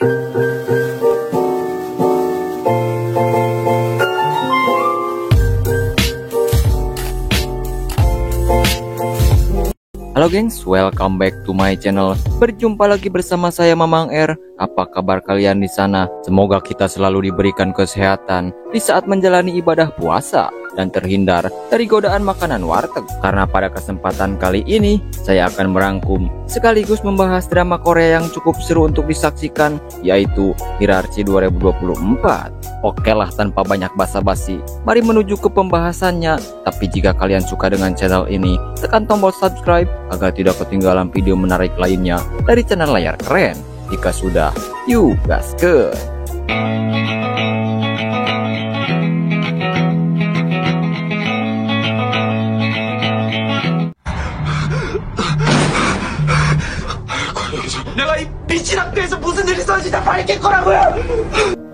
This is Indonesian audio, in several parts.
Halo gengs, welcome back to my channel. Berjumpa lagi bersama saya Mamang R. Apa kabar kalian di sana? Semoga kita selalu diberikan kesehatan di saat menjalani ibadah puasa dan terhindar dari godaan makanan warteg. Karena pada kesempatan kali ini saya akan merangkum sekaligus membahas drama Korea yang cukup seru untuk disaksikan, yaitu Hiraarchi 2024. Oke lah, tanpa banyak basa-basi, mari menuju ke pembahasannya. Tapi jika kalian suka dengan channel ini, tekan tombol subscribe agar tidak ketinggalan video menarik lainnya dari channel Layar Keren. Jika sudah, yuk gaskeun.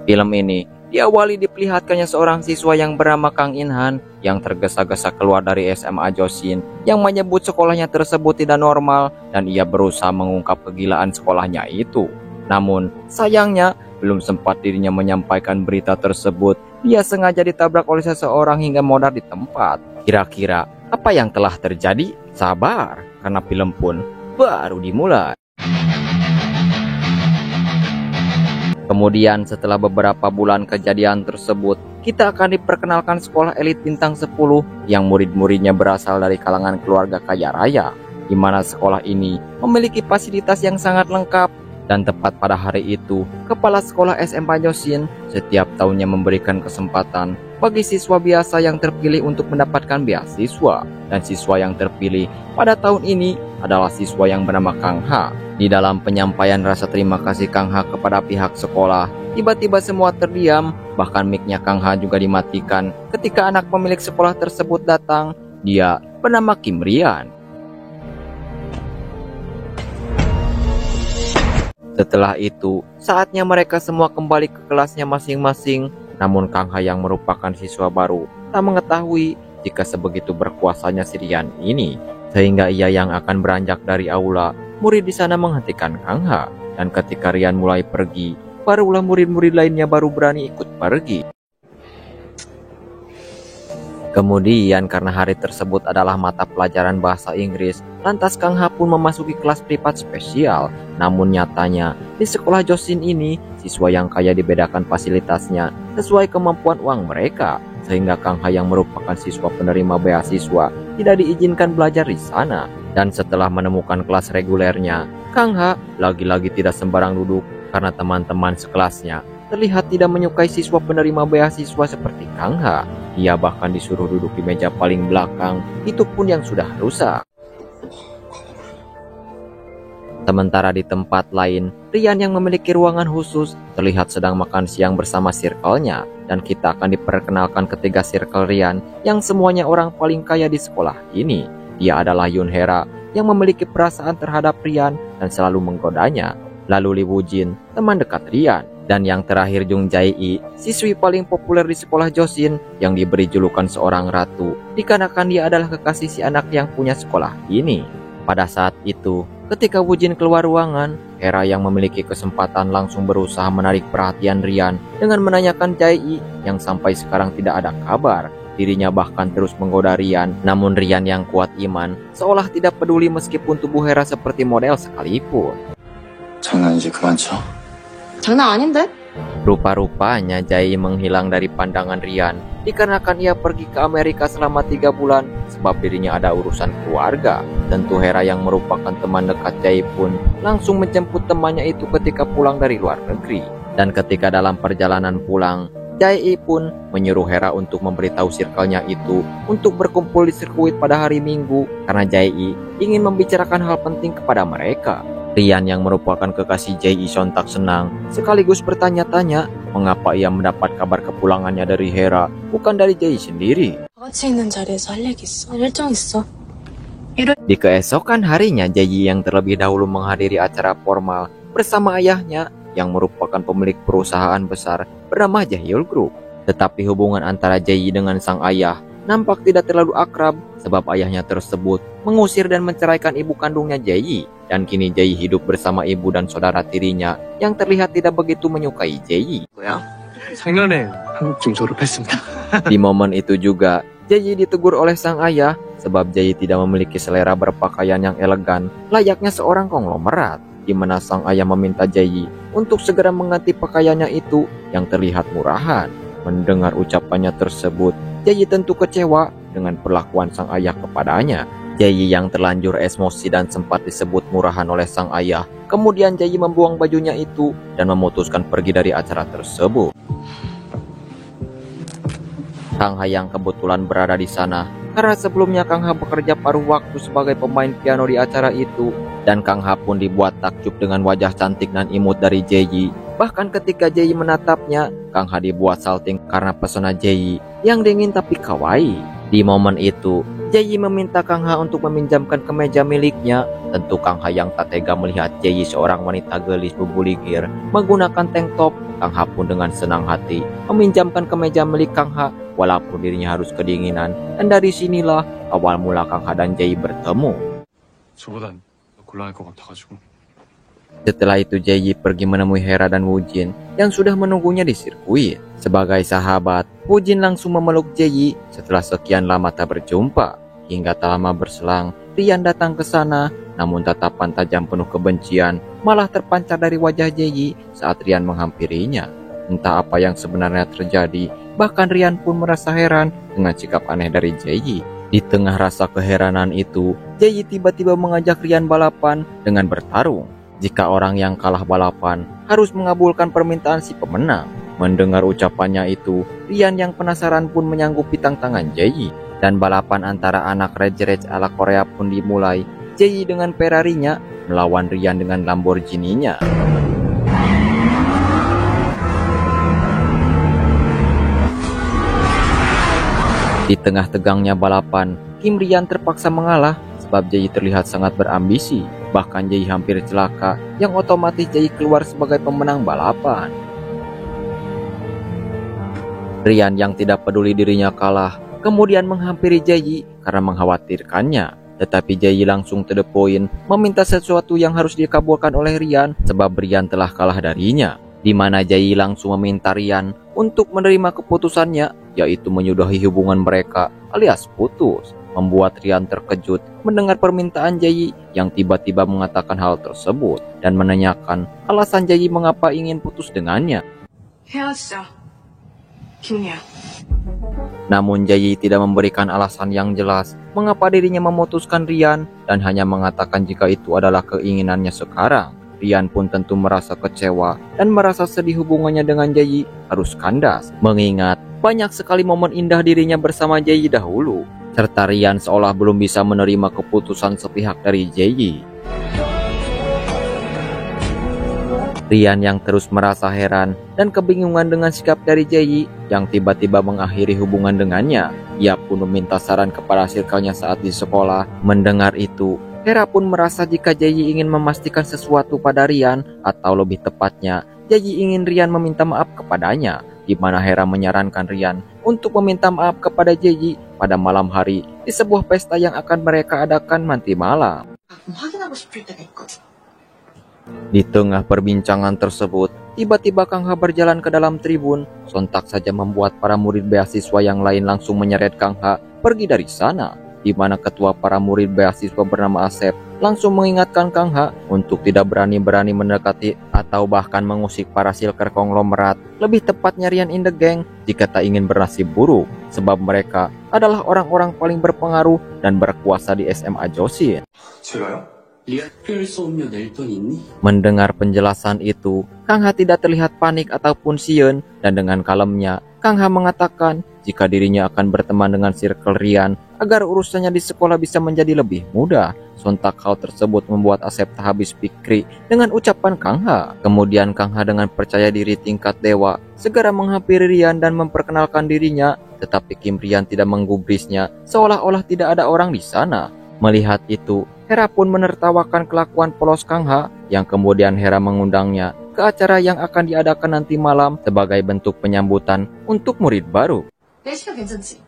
Film ini diawali diperlihatkannya seorang siswa yang bernama Kang In-han yang tergesa-gesa keluar dari SMA Josin yang menyebut sekolahnya tersebut tidak normal dan ia berusaha mengungkap kegilaan sekolahnya itu. Namun sayangnya belum sempat dirinya menyampaikan berita tersebut, dia sengaja ditabrak oleh seseorang hingga modar di tempat. Kira-kira apa yang telah terjadi? Sabar, karena film pun baru dimulai. Kemudian setelah beberapa bulan kejadian tersebut, kita akan diperkenalkan sekolah elit bintang 10 yang murid-muridnya berasal dari kalangan keluarga kaya raya, di mana sekolah ini memiliki fasilitas yang sangat lengkap. Dan tepat pada hari itu, kepala sekolah SMA Josin setiap tahunnya memberikan kesempatan bagi siswa biasa yang terpilih untuk mendapatkan beasiswa. Dan siswa yang terpilih pada tahun ini adalah siswa yang bernama Kang Ha. Di dalam penyampaian rasa terima kasih Kang Ha kepada pihak sekolah, tiba-tiba semua terdiam, bahkan mic-nya Kang Ha juga dimatikan ketika anak pemilik sekolah tersebut datang. Dia bernama Kim Rian. Setelah itu, saatnya mereka semua kembali ke kelasnya masing-masing. Namun Kang Ha yang merupakan siswa baru tak mengetahui jika sebegitu berkuasanya si Rian ini, sehingga ia yang akan beranjak dari aula. Murid di sana menghentikan Kang Ha, dan ketika Rian mulai pergi, barulah murid-murid lainnya baru berani ikut pergi. Kemudian karena hari tersebut adalah mata pelajaran bahasa Inggris, lantas Kang Ha pun memasuki kelas privat spesial. Namun nyatanya, di sekolah Josin ini, siswa yang kaya dibedakan fasilitasnya sesuai kemampuan uang mereka, sehingga Kang Ha yang merupakan siswa penerima beasiswa tidak diizinkan belajar di sana. Dan setelah menemukan kelas regulernya, Kang Ha lagi-lagi tidak sembarang duduk karena teman-teman sekelasnya terlihat tidak menyukai siswa penerima beasiswa seperti Kang Ha. Ia bahkan disuruh duduk di meja paling belakang, itu pun yang sudah rusak. Sementara di tempat lain, Rian yang memiliki ruangan khusus terlihat sedang makan siang bersama circle-nya. Dan kita akan diperkenalkan ketiga circle Rian yang semuanya orang paling kaya di sekolah ini. Dia adalah Yoon Hera yang memiliki perasaan terhadap Rian dan selalu menggodanya. Lalu Lee Woo Jin, teman dekat Rian. Dan yang terakhir Jung Jae-i, siswi paling populer di sekolah Josin yang diberi julukan seorang ratu dikarenakan dia adalah kekasih si anak yang punya sekolah ini. Pada saat itu, ketika Woo Jin keluar ruangan, Hera yang memiliki kesempatan langsung berusaha menarik perhatian Rian dengan menanyakan Jae-i yang sampai sekarang tidak ada kabar. Dirinya bahkan terus menggoda Rian, namun Rian yang kuat iman seolah tidak peduli meskipun tubuh Hera seperti model sekalipun. 장난이지 그만 쳐. 장난 아닌데? Rupa-rupanya Jae menghilang dari pandangan Rian dikarenakan ia pergi ke Amerika selama 3 bulan sebab dirinya ada urusan keluarga. Tentu Hera yang merupakan teman dekat Jae pun langsung menjemput temannya itu ketika pulang dari luar negeri. Dan ketika dalam perjalanan pulang, Jae pun menyuruh Hera untuk memberitahu circle-nya itu untuk berkumpul di sirkuit pada hari Minggu karena Jae ingin membicarakan hal penting kepada mereka. Rian yang merupakan kekasih Jae sontak senang sekaligus bertanya-tanya mengapa ia mendapat kabar kepulangannya dari Hera bukan dari Jae sendiri. Di keesokan harinya, Jae yang terlebih dahulu menghadiri acara formal bersama ayahnya yang merupakan pemilik perusahaan besar bernama Jaehyul Group. Tetapi hubungan antara Jae dengan sang ayah nampak tidak terlalu akrab sebab ayahnya tersebut mengusir dan menceraikan ibu kandungnya Jae. dan kini Jae hidup bersama ibu dan saudara tirinya yang terlihat tidak begitu menyukai Jae. 작년에 한국중 졸업했습니다. Di momen itu juga, Jae ditegur oleh sang ayah sebab Jae tidak memiliki selera berpakaian yang elegan layaknya seorang konglomerat, di mana sang ayah meminta Jae untuk segera mengganti pakaiannya itu yang terlihat murahan. Mendengar ucapannya tersebut, Jae tentu kecewa dengan perlakuan sang ayah kepadanya. Jae yang terlanjur emosi dan sempat disebut murahan oleh sang ayah. Kemudian Jae membuang bajunya itu dan memutuskan pergi dari acara tersebut. Kang Ha yang kebetulan berada di sana karena sebelumnya Kang Ha bekerja paruh waktu sebagai pemain piano di acara itu, dan Kang Ha pun dibuat takjub dengan wajah cantik dan imut dari Jae. Bahkan ketika Jae menatapnya, Kang Ha dibuat salting karena pesona Jae yang dingin tapi kawaii. Di momen itu, Jae meminta Kang Ha untuk meminjamkan kemeja miliknya. Tentu Kang Ha yang tak tega melihat Jae seorang wanita gelis berbuligir menggunakan tank top. Kang Ha pun dengan senang hati meminjamkan kemeja milik Kang Ha walaupun dirinya harus kedinginan. Dan dari sinilah awal mula Kang Ha dan Jae bertemu. 저보단 더 곤란할 것 같아가지고. Setelah itu Jae pergi menemui Hera dan Woojin yang sudah menunggunya di sirkuit. Sebagai sahabat, Woojin langsung memeluk Jae setelah sekian lama tak berjumpa. Hingga tak lama berselang, Rian datang ke sana, namun tatapan tajam penuh kebencian malah terpancar dari wajah Jae saat Rian menghampirinya. Entah apa yang sebenarnya terjadi, bahkan Rian pun merasa heran dengan sikap aneh dari Jae. Di tengah rasa keheranan itu, Jae tiba-tiba mengajak Rian balapan dengan bertarung. Jika orang yang kalah balapan harus mengabulkan permintaan si pemenang. Mendengar ucapannya itu, Rian yang penasaran pun menyanggupi tantangan Jae. Dan balapan antara anak Rage ala Korea pun dimulai. Jae dengan Ferrari-nya melawan Rian dengan Lamborghini-nya. Di tengah tegangnya balapan, Kim Rian terpaksa mengalah sebab Jae terlihat sangat berambisi. Bahkan Jae hampir celaka, yang otomatis Jae keluar sebagai pemenang balapan. Rian yang tidak peduli dirinya kalah, kemudian menghampiri Jae karena mengkhawatirkannya. Tetapi Jae langsung to the point, meminta sesuatu yang harus dikabulkan oleh Rian sebab Rian telah kalah darinya. Di mana Jae langsung meminta Rian untuk menerima keputusannya, yaitu menyudahi hubungan mereka alias putus. Membuat Rian terkejut mendengar permintaan Jae yang tiba-tiba mengatakan hal tersebut dan menanyakan alasan Jae mengapa ingin putus dengannya. 헤어지자, 김리야. Namun Jae tidak memberikan alasan yang jelas mengapa dirinya memutuskan Rian dan hanya mengatakan jika itu adalah keinginannya sekarang. Rian pun tentu merasa kecewa dan merasa sedih hubungannya dengan Jae harus kandas, mengingat banyak sekali momen indah dirinya bersama Jae dahulu. Serta Rian seolah belum bisa menerima keputusan sepihak dari Jae. Rian yang terus merasa heran dan kebingungan dengan sikap dari Jae yang tiba-tiba mengakhiri hubungan dengannya. Ia pun meminta saran kepada circle-nya saat di sekolah. Mendengar itu, Hera pun merasa jika Jae ingin memastikan sesuatu pada Rian, atau lebih tepatnya, Jae ingin Rian meminta maaf kepadanya, di mana Hera menyarankan Rian untuk meminta maaf kepada Jae pada malam hari di sebuah pesta yang akan mereka adakan nanti malam. 확인하고 싶을 때가 있거든. Di tengah perbincangan tersebut, tiba-tiba Kang Ha berjalan ke dalam tribun, sontak saja membuat para murid beasiswa yang lain langsung menyeret Kang Ha pergi dari sana, di mana ketua para murid beasiswa bernama Asep langsung mengingatkan Kang Ha untuk tidak berani-berani mendekati atau bahkan mengusik para silker konglomerat, lebih tepatnya Rian in the Gang, jika tak ingin bernasib buruk, sebab mereka adalah orang-orang paling berpengaruh dan berkuasa di SMA Josin. 제가요? Mendengar penjelasan itu, Kang Ha tidak terlihat panik ataupun sieun, dan dengan kalemnya, Kang Ha mengatakan jika dirinya akan berteman dengan circle Rian agar urusannya di sekolah bisa menjadi lebih mudah. Sontak hal tersebut membuat Asep tak habis pikir dengan ucapan Kang Ha. Kemudian Kang Ha dengan percaya diri tingkat dewa segera menghampiri Rian dan memperkenalkan dirinya, tetapi Kim Rian tidak menggubrisnya seolah-olah tidak ada orang di sana. Melihat itu, Hera pun menertawakan kelakuan polos Kang Ha, yang kemudian Hera mengundangnya ke acara yang akan diadakan nanti malam sebagai bentuk penyambutan untuk murid baru. 날씨가 괜찮지?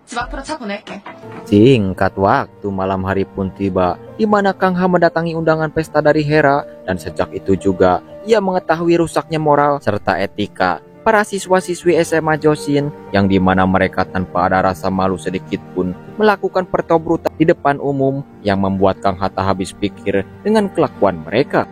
집 앞으로 차 보낼게. Singkat waktu malam hari pun tiba, di mana Kang Ha mendatangi undangan pesta dari Hera, dan sejak itu juga ia mengetahui rusaknya moral serta etika para siswa-siswi SMA Josin, yang dimana mereka tanpa ada rasa malu sedikit pun melakukan pertobrutan di depan umum, yang membuat Kang Ha tak habis pikir dengan kelakuan mereka.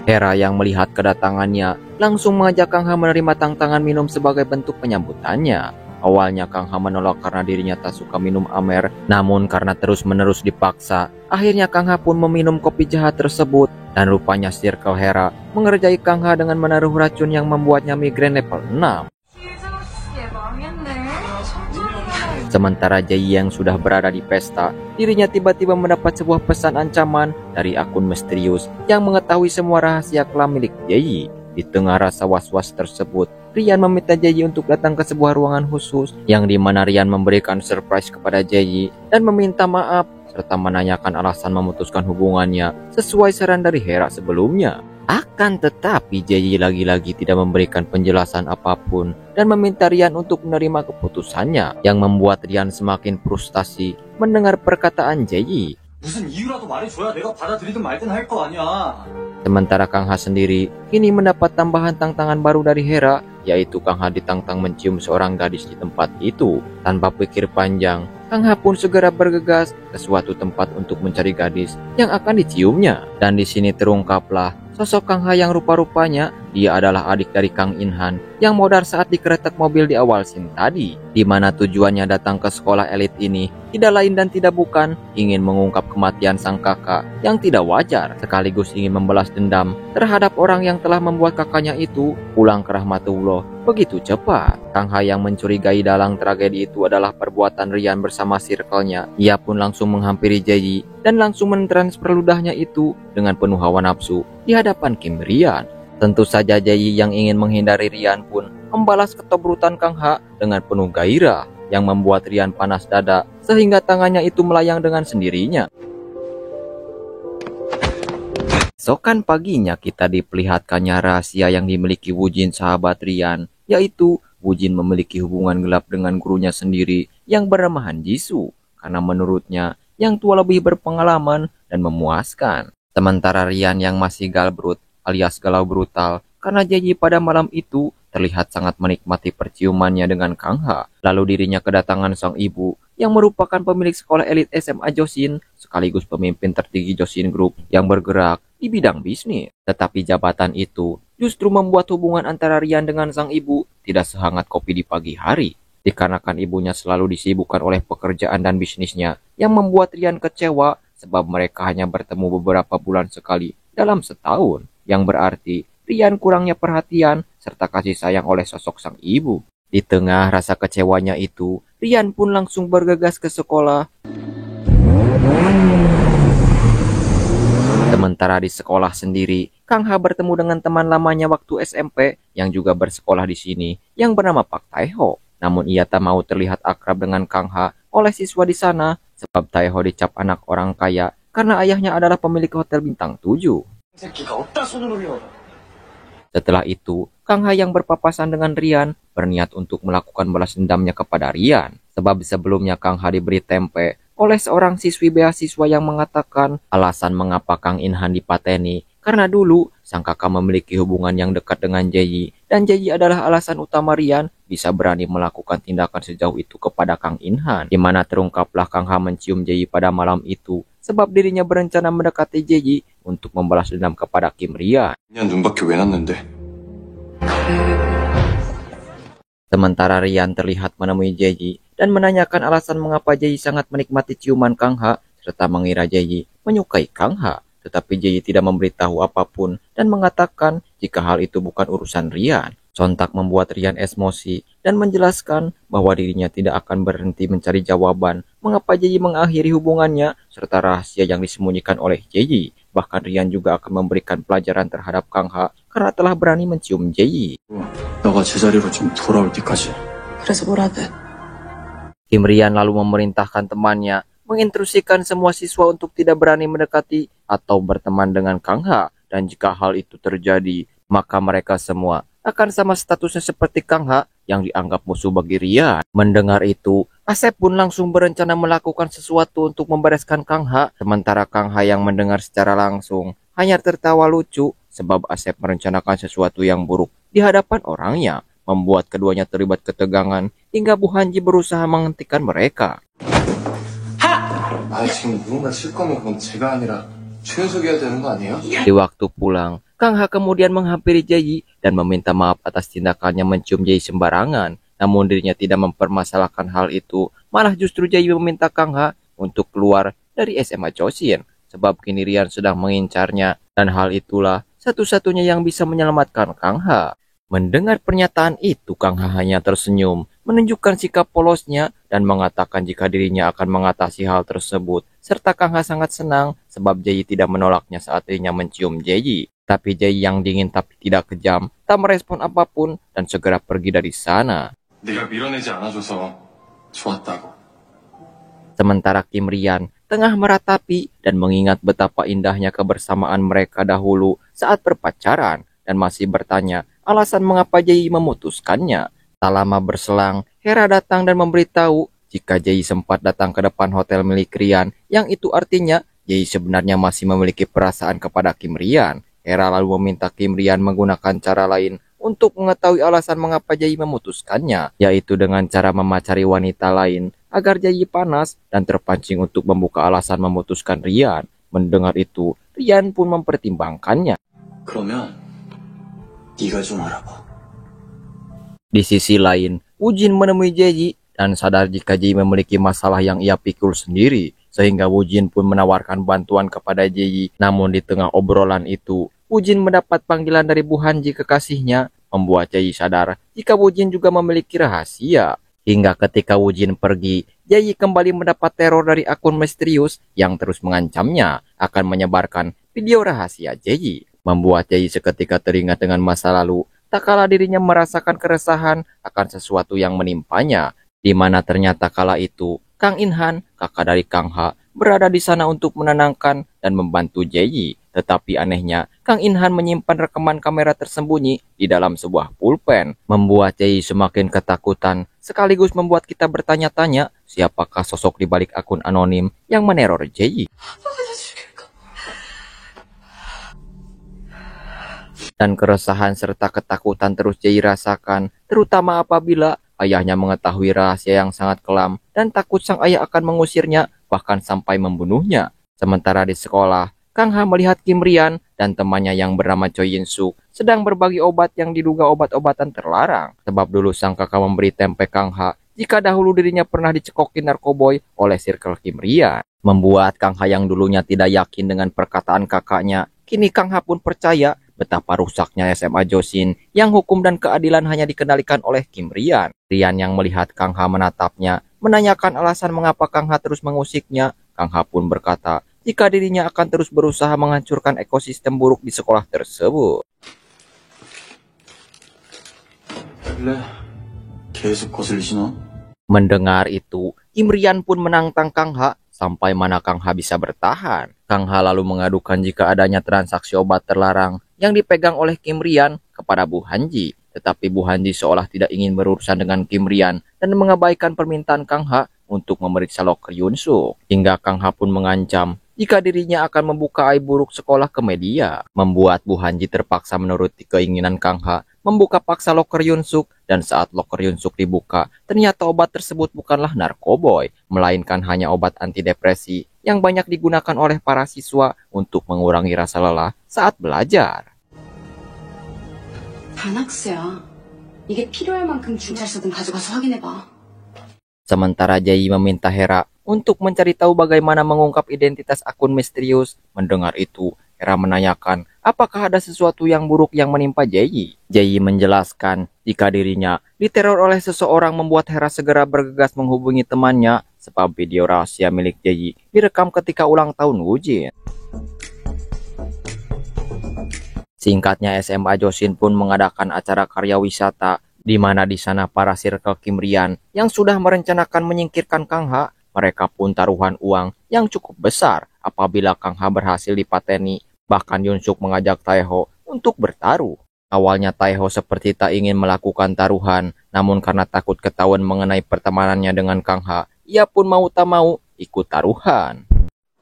Hera yang melihat kedatangannya langsung mengajak Kang Ha menerima tantangan minum sebagai bentuk penyambutannya. Awalnya Kang Ha menolak karena dirinya tak suka minum Amer, namun karena terus-menerus dipaksa, akhirnya Kang Ha pun meminum kopi jahat tersebut, dan rupanya Circle Hera mengerjai Kang Ha dengan menaruh racun yang membuatnya migrain level 6. Sementara Jayi yang sudah berada di pesta, dirinya tiba-tiba mendapat sebuah pesan ancaman dari akun misterius yang mengetahui semua rahasia kelam milik Jayi. Di tengah rasa was-was tersebut, Rian meminta Jayi untuk datang ke sebuah ruangan khusus, yang dimana Rian memberikan surprise kepada Jayi dan meminta maaf, serta menanyakan alasan memutuskan hubungannya sesuai saran dari Hera sebelumnya. Akan tetapi Jayi lagi-lagi tidak memberikan penjelasan apapun dan meminta Rian untuk menerima keputusannya, yang membuat Rian semakin frustasi mendengar perkataan Jayi. 무슨 이유라도 말해줘야 내가 받아들이든 말든 할 거 아니야. Sementara Kang Ha sendiri kini mendapat tambahan tantangan baru dari Hera, yaitu Kang Ha ditantang mencium seorang gadis di tempat itu. Tanpa pikir panjang, Kang Ha pun segera bergegas ke suatu tempat untuk mencari gadis yang akan diciumnya. Dan di sini terungkaplah sosok Kang Ha yang rupa-rupanya dia adalah adik dari Kang In-han yang modar saat dikeretak mobil di awal scene tadi, di mana tujuannya datang ke sekolah elit ini tidak lain dan tidak bukan ingin mengungkap kematian sang kakak yang tidak wajar, sekaligus ingin membalas dendam terhadap orang yang telah membuat kakaknya itu pulang ke rahmatullah begitu cepat. Kang Ha yang mencurigai dalang tragedi itu adalah perbuatan Rian bersama circle-nya. Ia pun langsung menghampiri Jayi dan langsung mentransfer ludahnya itu dengan penuh hawa nafsu di hadapan Kim Rian. Tentu saja Jayi yang ingin menghindari Rian pun membalas ketobrutan Kang Ha dengan penuh gairah, yang membuat Rian panas dada sehingga tangannya itu melayang dengan sendirinya. Esokan paginya kita diperlihatkannya rahasia yang dimiliki Wujin sahabat Rian, yaitu Wujin memiliki hubungan gelap dengan gurunya sendiri yang bernama Han Jisoo, karena menurutnya yang tua lebih berpengalaman dan memuaskan. Sementara Rian yang masih galbrut alias galau brutal karena Jayi pada malam itu terlihat sangat menikmati perciumannya dengan Kang Ha. Lalu dirinya kedatangan sang ibu yang merupakan pemilik sekolah elit SMA Josin sekaligus pemimpin tertinggi Josin Group yang bergerak di bidang bisnis. Tetapi jabatan itu justru membuat hubungan antara Rian dengan sang ibu tidak sehangat kopi di pagi hari, dikarenakan ibunya selalu disibukkan oleh pekerjaan dan bisnisnya, yang membuat Rian kecewa sebab mereka hanya bertemu beberapa bulan sekali dalam setahun, yang berarti Rian kurangnya perhatian serta kasih sayang oleh sosok sang ibu. Di tengah rasa kecewanya itu, Rian pun langsung bergegas ke sekolah. Sementara di sekolah sendiri, Kang Ha bertemu dengan teman lamanya waktu SMP yang juga bersekolah di sini, yang bernama Pak Taeho. Namun ia tak mau terlihat akrab dengan Kang Ha oleh siswa di sana, sebab Taeho dicap anak orang kaya karena ayahnya adalah pemilik hotel bintang 7. Setelah itu, Kang Ha yang berpapasan dengan Rian berniat untuk melakukan balas dendamnya kepada Rian. Sebab sebelumnya Kang Ha diberi tempe oleh seorang siswi beasiswa yang mengatakan alasan mengapa Kang In-han dipateni karena dulu sang kakak memiliki hubungan yang dekat dengan Jayi, dan Jayi adalah alasan utama Rian bisa berani melakukan tindakan sejauh itu kepada Kang In-han, di mana terungkaplah Kang Ha mencium Jayi pada malam itu sebab dirinya berencana mendekati Jayi untuk membalas dendam kepada Kim Rian. Sementara Rian terlihat menemui Jayi dan menanyakan alasan mengapa Jayi sangat menikmati ciuman Kang Ha serta mengira Jayi menyukai Kang Ha. Tetapi Jayi tidak memberitahu apapun dan mengatakan jika hal itu bukan urusan Rian. Sontak membuat Rian emosi dan menjelaskan bahwa dirinya tidak akan berhenti mencari jawaban mengapa Jayi mengakhiri hubungannya serta rahasia yang disembunyikan oleh Jayi. Bahkan Rian juga akan memberikan pelajaran terhadap Kang Ha karena telah berani mencium Jayi. 너가 제자리로 좀 돌아올 때까지. 그래서 뭐라든. Kim Rian lalu memerintahkan temannya mengintrusikan semua siswa untuk tidak berani mendekati atau berteman dengan Kang Ha, dan jika hal itu terjadi, maka mereka semua akan sama statusnya seperti Kang Ha yang dianggap musuh bagi Rian. Mendengar itu, Asep pun langsung berencana melakukan sesuatu untuk membereskan Kang Ha, sementara Kang Ha yang mendengar secara langsung hanya tertawa lucu sebab Asep merencanakan sesuatu yang buruk di hadapan orangnya, membuat keduanya terlibat ketegangan hingga Bu Hanji berusaha menghentikan mereka. 아, 지금 누군가 칠 거면 그건 제가 아니라 최윤석이 해야 되는 거 아니에요? Di waktu pulang, Kang Ha kemudian menghampiri Jayi dan meminta maaf atas tindakannya mencium Jayi sembarangan. Namun dirinya tidak mempermasalahkan hal itu, malah justru Jayi meminta Kang Ha untuk keluar dari SMA Josin, sebab kini Rian sedang mengincarnya, dan hal itulah satu-satunya yang bisa menyelamatkan Kang Ha. Mendengar pernyataan itu, Kang Ha hanya tersenyum, menunjukkan sikap polosnya dan mengatakan jika dirinya akan mengatasi hal tersebut. Serta Kang Ha sangat senang sebab Jayi tidak menolaknya saat dirinya mencium Jayi. Tapi Jayi yang dingin tapi tidak kejam, tak merespon apapun dan segera pergi dari sana. 네가 밀어내지 않아줘서 좋았다고. Sementara Kim Rian tengah meratapi dan mengingat betapa indahnya kebersamaan mereka dahulu saat berpacaran dan masih bertanya alasan mengapa Jayi memutuskannya. Tak lama berselang, Hera datang dan memberitahu jika Jayi sempat datang ke depan hotel milik Rian, yang itu artinya Jayi sebenarnya masih memiliki perasaan kepada Kim Rian. Hera lalu meminta Kim Rian menggunakan cara lain untuk mengetahui alasan mengapa Jayi memutuskannya, yaitu dengan cara memacari wanita lain agar Jayi panas dan terpancing untuk membuka alasan memutuskan Rian. Mendengar itu, Rian pun mempertimbangkannya. 그러면 네가 좀 알아봐. Di sisi lain, Woo-jin menemui Jayi dan sadar jika Jayi memiliki masalah yang ia pikul sendiri, sehingga Woo-jin pun menawarkan bantuan kepada Jayi. Namun di tengah obrolan itu, Woo-jin mendapat panggilan dari Bu Hanji kekasihnya, membuat Jayi sadar jika Woo-jin juga memiliki rahasia. Hingga ketika Woo-jin pergi, Jayi kembali mendapat teror dari akun misterius yang terus mengancamnya akan menyebarkan video rahasia Jayi, membuat Jayi seketika teringat dengan masa lalu. Tak kala dirinya merasakan keresahan akan sesuatu yang menimpanya, di mana ternyata kala itu Kang In-han, kakak dari Kang Ha, berada di sana untuk menenangkan dan membantu Jayi. Tetapi anehnya, Kang In-han menyimpan rekaman kamera tersembunyi di dalam sebuah pulpen, membuat Jayi semakin ketakutan, sekaligus membuat kita bertanya-tanya siapakah sosok di balik akun anonim yang meneror Jayi. Dan keresahan serta ketakutan terus Jayi rasakan, terutama apabila ayahnya mengetahui rahasia yang sangat kelam dan takut sang ayah akan mengusirnya, bahkan sampai membunuhnya. Sementara di sekolah, Kang Ha melihat Kim Rian dan temannya yang bernama Choi In-suk sedang berbagi obat yang diduga obat-obatan terlarang, sebab dulu sang kakak memberi tempe Kang Ha jika dahulu dirinya pernah dicekoki narkoboy oleh Circle Kim Rian. Membuat Kang Ha yang dulunya tidak yakin dengan perkataan kakaknya, kini Kang Ha pun percaya betapa rusaknya SMA Josin yang hukum dan keadilan hanya dikendalikan oleh Kim Rian. Rian yang melihat Kang Ha menatapnya, menanyakan alasan mengapa Kang Ha terus mengusiknya. Kang Ha pun berkata jika dirinya akan terus berusaha menghancurkan ekosistem buruk di sekolah tersebut. 계속 거슬리시나? Mendengar itu, Kim Rian pun menantang Kang Ha sampai mana Kang Ha bisa bertahan. Kang Ha lalu mengadukan jika adanya transaksi obat terlarang yang dipegang oleh Kim Rian kepada Bu Hanji. Tetapi Bu Hanji seolah tidak ingin berurusan dengan Kim Rian dan mengabaikan permintaan Kang Ha untuk memeriksa loker Yun-suk. Hingga Kang Ha pun mengancam jika dirinya akan membuka aib buruk sekolah ke media, membuat Bu Hanji terpaksa menuruti keinginan Kang Ha membuka paksa loker Yun-suk. Dan saat loker Yun-suk dibuka, ternyata obat tersebut bukanlah narkoboy, melainkan hanya obat antidepresi yang banyak digunakan oleh para siswa untuk mengurangi rasa lelah saat belajar. 반학수야. 이게 필요할 만큼 경찰서든 가져가서 확인해봐. Sementara Jayi meminta Hera untuk mencari tahu bagaimana mengungkap identitas akun misterius. Mendengar itu, Hera menanyakan apakah ada sesuatu yang buruk yang menimpa Jayi. Jayi menjelaskan jika dirinya diteror oleh seseorang, membuat Hera segera bergegas menghubungi temannya sebab video rahasia milik Jayi direkam ketika ulang tahun Woo-jin. Singkatnya, SMA Josin pun mengadakan acara karya wisata, di mana di sana para Circle Kim Rian yang sudah merencanakan menyingkirkan Kang Ha, mereka pun taruhan uang yang cukup besar apabila Kang Ha berhasil dipateni. Bahkan Yun-suk mengajak Taeho untuk bertaruh. Awalnya Taiho seperti tak ingin melakukan taruhan, namun karena takut ketahuan mengenai pertemanannya dengan Kang Ha, ia pun mau tak mau ikut taruhan.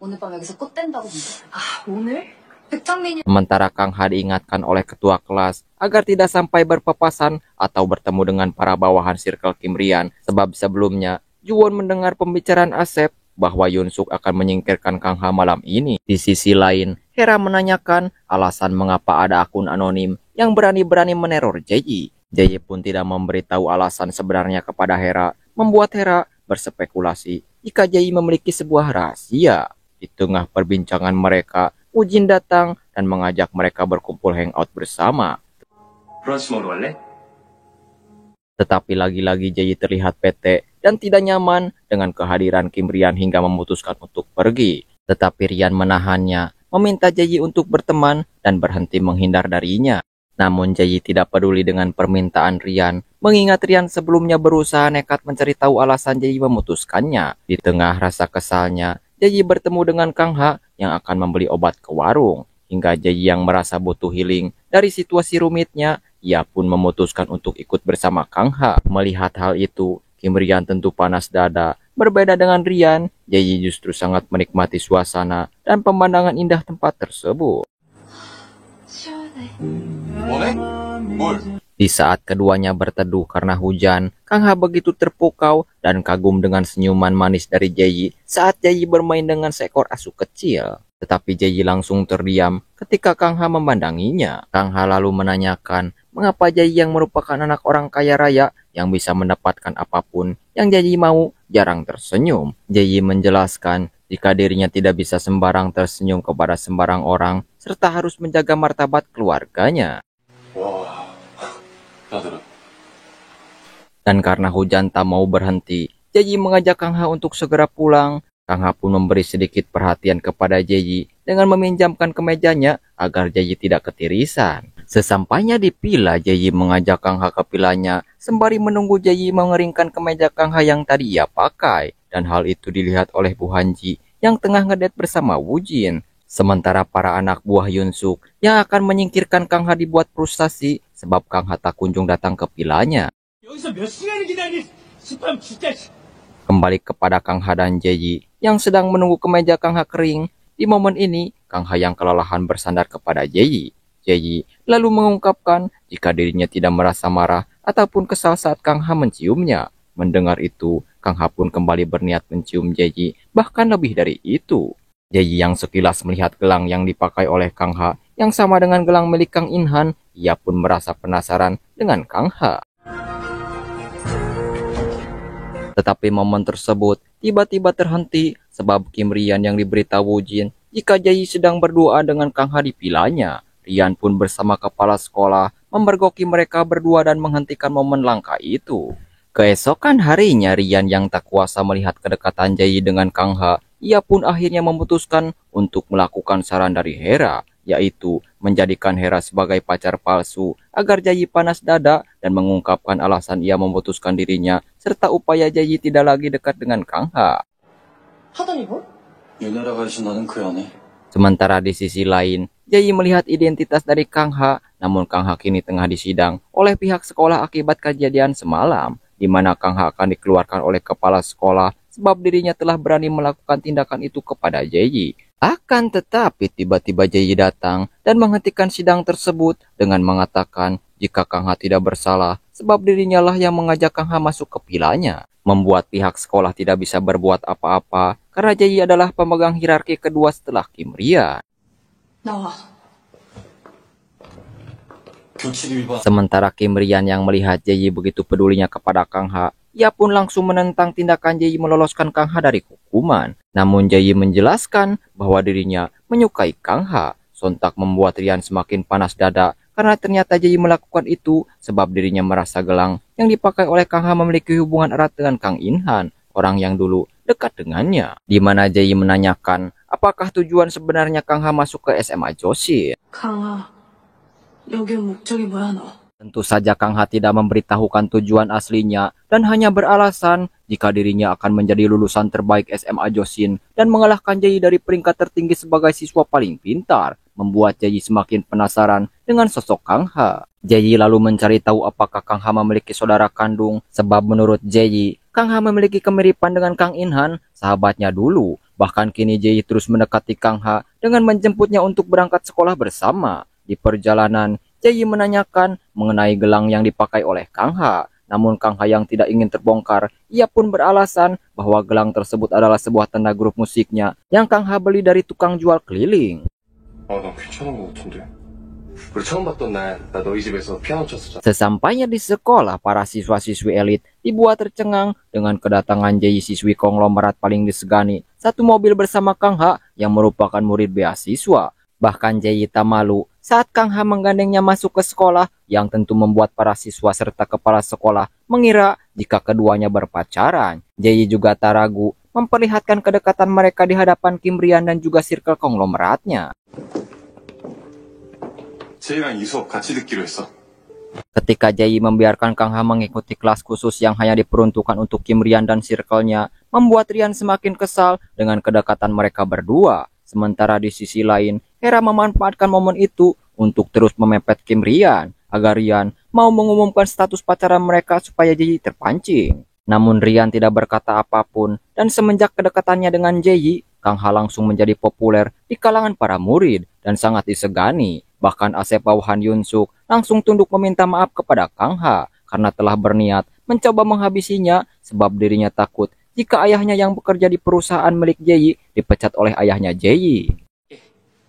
오늘 밤 여기서 꽃 댄다고 본다. 아, 오늘? 백장민이 Sementara Kang Ha diingatkan oleh ketua kelas agar tidak sampai berpapasan atau bertemu dengan para bawahan Circle Kim Rian, sebab sebelumnya Juwon mendengar pembicaraan Asep bahwa Yunsuk akan menyingkirkan Kang Ha malam ini. Di sisi lain, Hera menanyakan alasan mengapa ada akun anonim yang berani-berani meneror Jaeyi. Jaeyi pun tidak memberitahu alasan sebenarnya kepada Hera, membuat Hera berspekulasi jika Jaeyi memiliki sebuah rahasia. Di tengah perbincangan mereka, Ujin datang dan mengajak mereka berkumpul hangout bersama. 브런치 먹으러 갈래? Tetapi lagi-lagi Jaeyi terlihat bete dan tidak nyaman dengan kehadiran Kim Rian hingga memutuskan untuk pergi. Tetapi Rian menahannya, meminta Jaeyi untuk berteman dan berhenti menghindar darinya. Namun Jaeyi tidak peduli dengan permintaan Rian, mengingat Rian sebelumnya berusaha nekat mencari tahu alasan Jaeyi memutuskannya. Di tengah rasa kesalnya, Jaeyi bertemu dengan Kang Ha yang akan membeli obat ke warung. Hingga Jaeyi yang merasa butuh healing dari situasi rumitnya, ia pun memutuskan untuk ikut bersama Kang Ha. Melihat hal itu, Kim Rian tentu panas dada. Berbeda dengan Rian, Jaeyi justru sangat menikmati suasana dan pemandangan indah tempat tersebut. 시원해. 뭐네? 뭘? Di saat keduanya berteduh karena hujan, Kang Ha begitu terpukau dan kagum dengan senyuman manis dari Jaeyi saat Jaeyi bermain dengan seekor asu kecil. Tetapi Jaeyi langsung terdiam ketika Kang Ha memandanginya. Kang Ha lalu menanyakan mengapa Jaeyi yang merupakan anak orang kaya raya yang bisa mendapatkan apapun yang Jaeyi mau jarang tersenyum. Jaeyi menjelaskan jika dirinya tidak bisa sembarang tersenyum kepada sembarang orang serta harus menjaga martabat keluarganya. 와, 나들아. Dan karena hujan tak mau berhenti, Jaeyi mengajak Kang Ha untuk segera pulang. Kang Ha pun memberi sedikit perhatian kepada Jaeyi dengan meminjamkan kemejanya agar Jaeyi tidak ketirisan. Sesampainya di pila, Jaeyi mengajak Kang Ha ke pilanya sembari menunggu Jaeyi mengeringkan kemeja Kang Ha yang tadi ia pakai. Dan hal itu dilihat oleh Bu Hanji yang tengah ngedate bersama Wujin. Sementara para anak buah Yunsuk yang akan menyingkirkan Kang Ha dibuat frustasi sebab Kang Ha tak kunjung datang ke pilanya. 여기서 몇 시간을 기다리? 스팸 진짜. Kembali kepada Kang Ha dan Jaeyi yang sedang menunggu kemeja Kang Ha kering. Di momen ini, Kang Ha yang kelelahan bersandar kepada Jaeyi. Jaeyi lalu mengungkapkan jika dirinya tidak merasa marah ataupun kesal saat Kang Ha menciumnya. Mendengar itu, Kang Ha pun kembali berniat mencium Jaeyi, bahkan lebih dari itu. Jaeyi yang sekilas melihat gelang yang dipakai oleh Kang Ha yang sama dengan gelang milik Kang In-han, ia pun merasa penasaran dengan Kang Ha. Tetapi momen tersebut tiba-tiba terhenti sebab Kim Rian yang diberitahu Wujin jika Jaeyi sedang berdoa dengan Kang Ha di pilanya. Rian pun bersama kepala sekolah memergoki mereka berdua dan menghentikan momen langka itu. Keesokan harinya, Rian yang tak kuasa melihat kedekatan Jaeyi dengan Kang Ha, ia pun akhirnya memutuskan untuk melakukan saran dari Hera, yaitu menjadikan Hera sebagai pacar palsu agar Jaeyi panas dada dan mengungkapkan alasan ia memutuskan dirinya serta upaya Jaeyi tidak lagi dekat dengan Kang Ha. 하더니 뭐? 유나라가 해준다는 그 연애. Sementara di sisi lain, Jaeyi melihat identitas dari Kang Ha, namun Kang Ha kini tengah disidang oleh pihak sekolah akibat kejadian semalam, di mana Kang Ha akan dikeluarkan oleh kepala sekolah sebab dirinya telah berani melakukan tindakan itu kepada Jaeyi. Akan tetapi tiba-tiba Jaeyi datang dan menghentikan sidang tersebut dengan mengatakan jika Kang Ha tidak bersalah sebab dirinya lah yang mengajak Kang Ha masuk ke pilanya. Membuat pihak sekolah tidak bisa berbuat apa-apa karena Jaeyi adalah pemegang hierarki kedua setelah Kim Rian. 나와. 교칙 위반. Sementara Kim Rian yang melihat Jaeyi begitu pedulinya kepada Kang Ha, ia pun langsung menentang tindakan Jaeyi meloloskan Kang Ha dari hukuman. Namun Jaeyi menjelaskan bahwa dirinya menyukai Kang Ha. Sontak membuat Rian semakin panas dada karena ternyata Jaeyi melakukan itu sebab dirinya merasa gelang yang dipakai oleh Kang Ha memiliki hubungan erat dengan Kang In-han, orang yang dulu dekat dengannya. Di mana Jaeyi menanyakan apakah tujuan sebenarnya Kang Ha masuk ke SMA Joshi. 강아, 여기 목적이 뭐야 너? Tentu saja Kang Ha tidak memberitahukan tujuan aslinya dan hanya beralasan jika dirinya akan menjadi lulusan terbaik SMA Josin dan mengalahkan Jayi dari peringkat tertinggi sebagai siswa paling pintar, membuat Jayi semakin penasaran dengan sosok Kang Ha. Jayi lalu mencari tahu apakah Kang Ha memiliki saudara kandung, sebab menurut Jayi, Kang Ha memiliki kemiripan dengan Kang In Han, sahabatnya dulu. Bahkan kini Jayi terus mendekati Kang Ha dengan menjemputnya untuk berangkat sekolah bersama. Di perjalanan, Jayi menanyakan mengenai gelang yang dipakai oleh Kang Ha. Namun Kang Ha yang tidak ingin terbongkar, ia pun beralasan bahwa gelang tersebut adalah sebuah tanda grup musiknya yang Kang Ha beli dari tukang jual keliling. 난 괜찮은 것 같은데. 우리 처음 봤던 날, 나 너희 집에서 피아노 쳤었잖아. Sesampainya di sekolah, para siswa-siswi elit dibuat tercengang dengan kedatangan Jayi, siswi konglomerat paling disegani, satu mobil bersama Kang Ha yang merupakan murid beasiswa. Bahkan Jayi tak malu saat Kang Ha menggandengnya masuk ke sekolah, yang tentu membuat para siswa serta kepala sekolah mengira jika keduanya berpacaran. Jayi juga tak ragu memperlihatkan kedekatan mereka di hadapan Kim Rian dan juga circle konglomeratnya. 제이랑 이 수업 같이 듣기로 했어. Ketika Jayi membiarkan Kang Ha mengikuti kelas khusus yang hanya diperuntukkan untuk Kim Rian dan circle-nya, membuat Rian semakin kesal dengan kedekatan mereka berdua. Sementara di sisi lain, Hera memanfaatkan momen itu untuk terus memepet Kim Rian, agar Rian mau mengumumkan status pacaran mereka supaya Jayi terpancing. Namun Rian tidak berkata apapun, dan semenjak kedekatannya dengan Jayi, Kang Ha langsung menjadi populer di kalangan para murid dan sangat disegani. Bahkan Asep bawahan Yun Suk langsung tunduk meminta maaf kepada Kang Ha karena telah berniat mencoba menghabisinya, sebab dirinya takut jika ayahnya yang bekerja di perusahaan milik Jayi dipecat oleh ayahnya Jayi.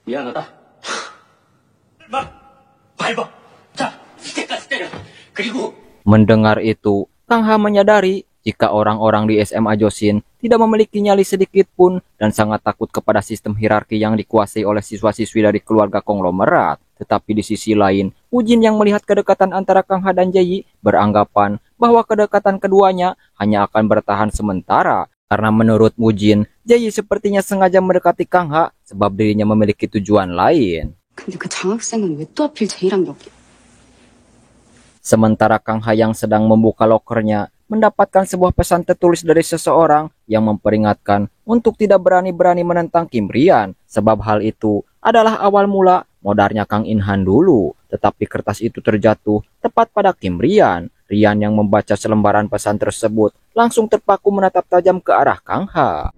미안하다. 막 밟아. 자, 이때까지 때려. 그리고 Mendengar itu, Kang Ha menyadari jika orang-orang di SMA Josin tidak memiliki nyali sedikit pun dan sangat takut kepada sistem hierarki yang dikuasai oleh siswa-siswi dari keluarga konglomerat. Tetapi di sisi lain, Woo-jin yang melihat kedekatan antara Kang Ha dan Jayi beranggapan bahwa kedekatan keduanya hanya akan bertahan sementara. Karena menurut Woo-jin, Jayi sepertinya sengaja mendekati Kang Ha sebab dirinya memiliki tujuan lain. 근데 그 장학생은 왜 또 하필 제이랑 여기? Sementara Kang Ha yang sedang membuka lokernya mendapatkan sebuah pesan tertulis dari seseorang yang memperingatkan untuk tidak berani-berani menentang Kim Rian, sebab hal itu adalah awal mula modarnya Kang In Han dulu. Tetapi kertas itu terjatuh tepat pada Kim Rian. Rian yang membaca selembaran pesan tersebut langsung terpaku menatap tajam ke arah Kang Ha.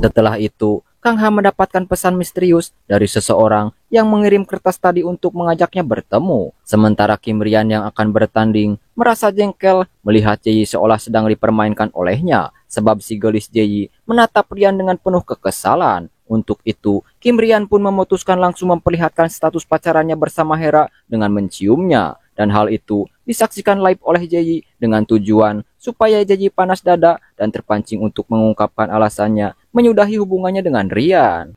Setelah itu, Kang Ha mendapatkan pesan misterius dari seseorang yang mengirim kertas tadi untuk mengajaknya bertemu. Sementara Kim Rian yang akan bertanding merasa jengkel melihat Jayi seolah sedang dipermainkan olehnya, sebab si gelis Jayi menatap Rian dengan penuh kekesalan. Untuk itu, Kim Rian pun memutuskan langsung memperlihatkan status pacarannya bersama Hera dengan menciumnya. Dan hal itu disaksikan live oleh Jayi dengan tujuan supaya Jayi panas dada dan terpancing untuk mengungkapkan alasannya menyudahi hubungannya dengan Rian.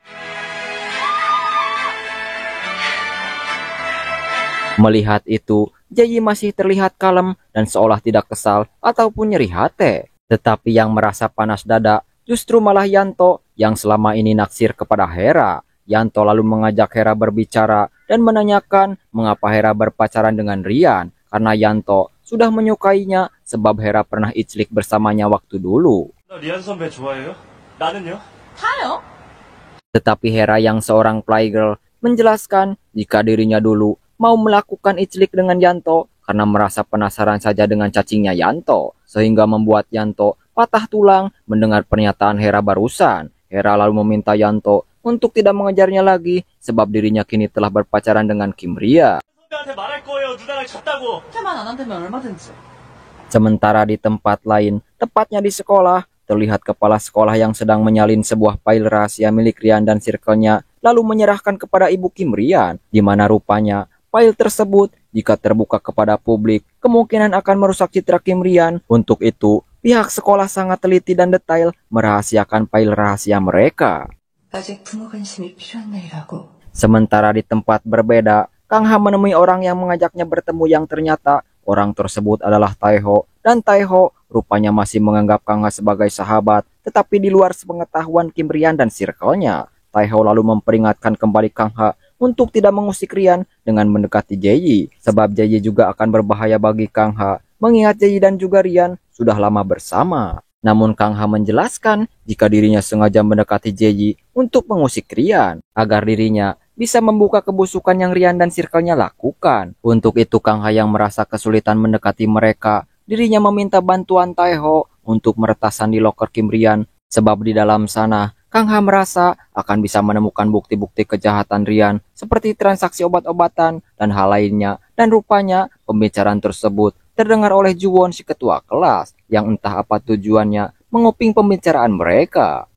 Melihat itu, Jayi masih terlihat kalem dan seolah tidak kesal ataupun nyeri hati. Tetapi yang merasa panas dada justru malah Yanto yang selama ini naksir kepada Hera. Yanto lalu mengajak Hera berbicara dan menanyakan mengapa Hera berpacaran dengan Rian, karena Yanto sudah menyukainya sebab Hera pernah iclik bersamanya waktu dulu. 리안 선배 좋아해요? 나는요? 다요? Tetapi Hera yang seorang playgirl menjelaskan jika dirinya dulu mau melakukan iclik dengan Yanto karena merasa penasaran saja dengan cacingnya Yanto, sehingga membuat Yanto patah tulang mendengar pernyataan Hera barusan. Hera lalu meminta Yanto untuk tidak mengejarnya lagi sebab dirinya kini telah berpacaran dengan Kim Rian. 선배한테 말할 거예요. 누나랑 잤다고. 걔만 안 한다면 얼마든지. Sementara di tempat lain, tepatnya di sekolah, terlihat kepala sekolah yang sedang menyalin sebuah file rahasia milik Rian dan circle-nya, lalu menyerahkan kepada ibu Kim Rian, di mana rupanya file tersebut jika terbuka kepada publik, kemungkinan akan merusak citra Kim Rian. Untuk itu, pihak sekolah sangat teliti dan detail merahasiakan file rahasia mereka. 아직 부모 관심이 필요한 나이라고. Sementara di tempat berbeda, Kang Ha menemui orang yang mengajaknya bertemu yang ternyata orang tersebut adalah Taeho, dan Taeho rupanya masih menganggap Kang Ha sebagai sahabat, tetapi di luar sepengetahuan Kim Rian dan circle-nya. Taeho lalu memperingatkan kembali Kang Ha untuk tidak mengusik Rian dengan mendekati Jaeyi, sebab Jaeyi juga akan berbahaya bagi Kang Ha, mengingat Jaeyi dan juga Rian sudah lama bersama. Namun Kang Ha menjelaskan jika dirinya sengaja mendekati Jaeyi untuk mengusik Rian, agar dirinya bisa membuka kebusukan yang Rian dan circle-nya lakukan. Untuk itu Kang Ha yang merasa kesulitan mendekati mereka, dirinya meminta bantuan Taeho untuk meretasan di loker Kim Rian, sebab di dalam sana Kang Ha merasa akan bisa menemukan bukti-bukti kejahatan Rian seperti transaksi obat-obatan dan hal lainnya, dan rupanya pembicaraan tersebut terdengar oleh Juwon si ketua kelas yang entah apa tujuannya menguping pembicaraan mereka.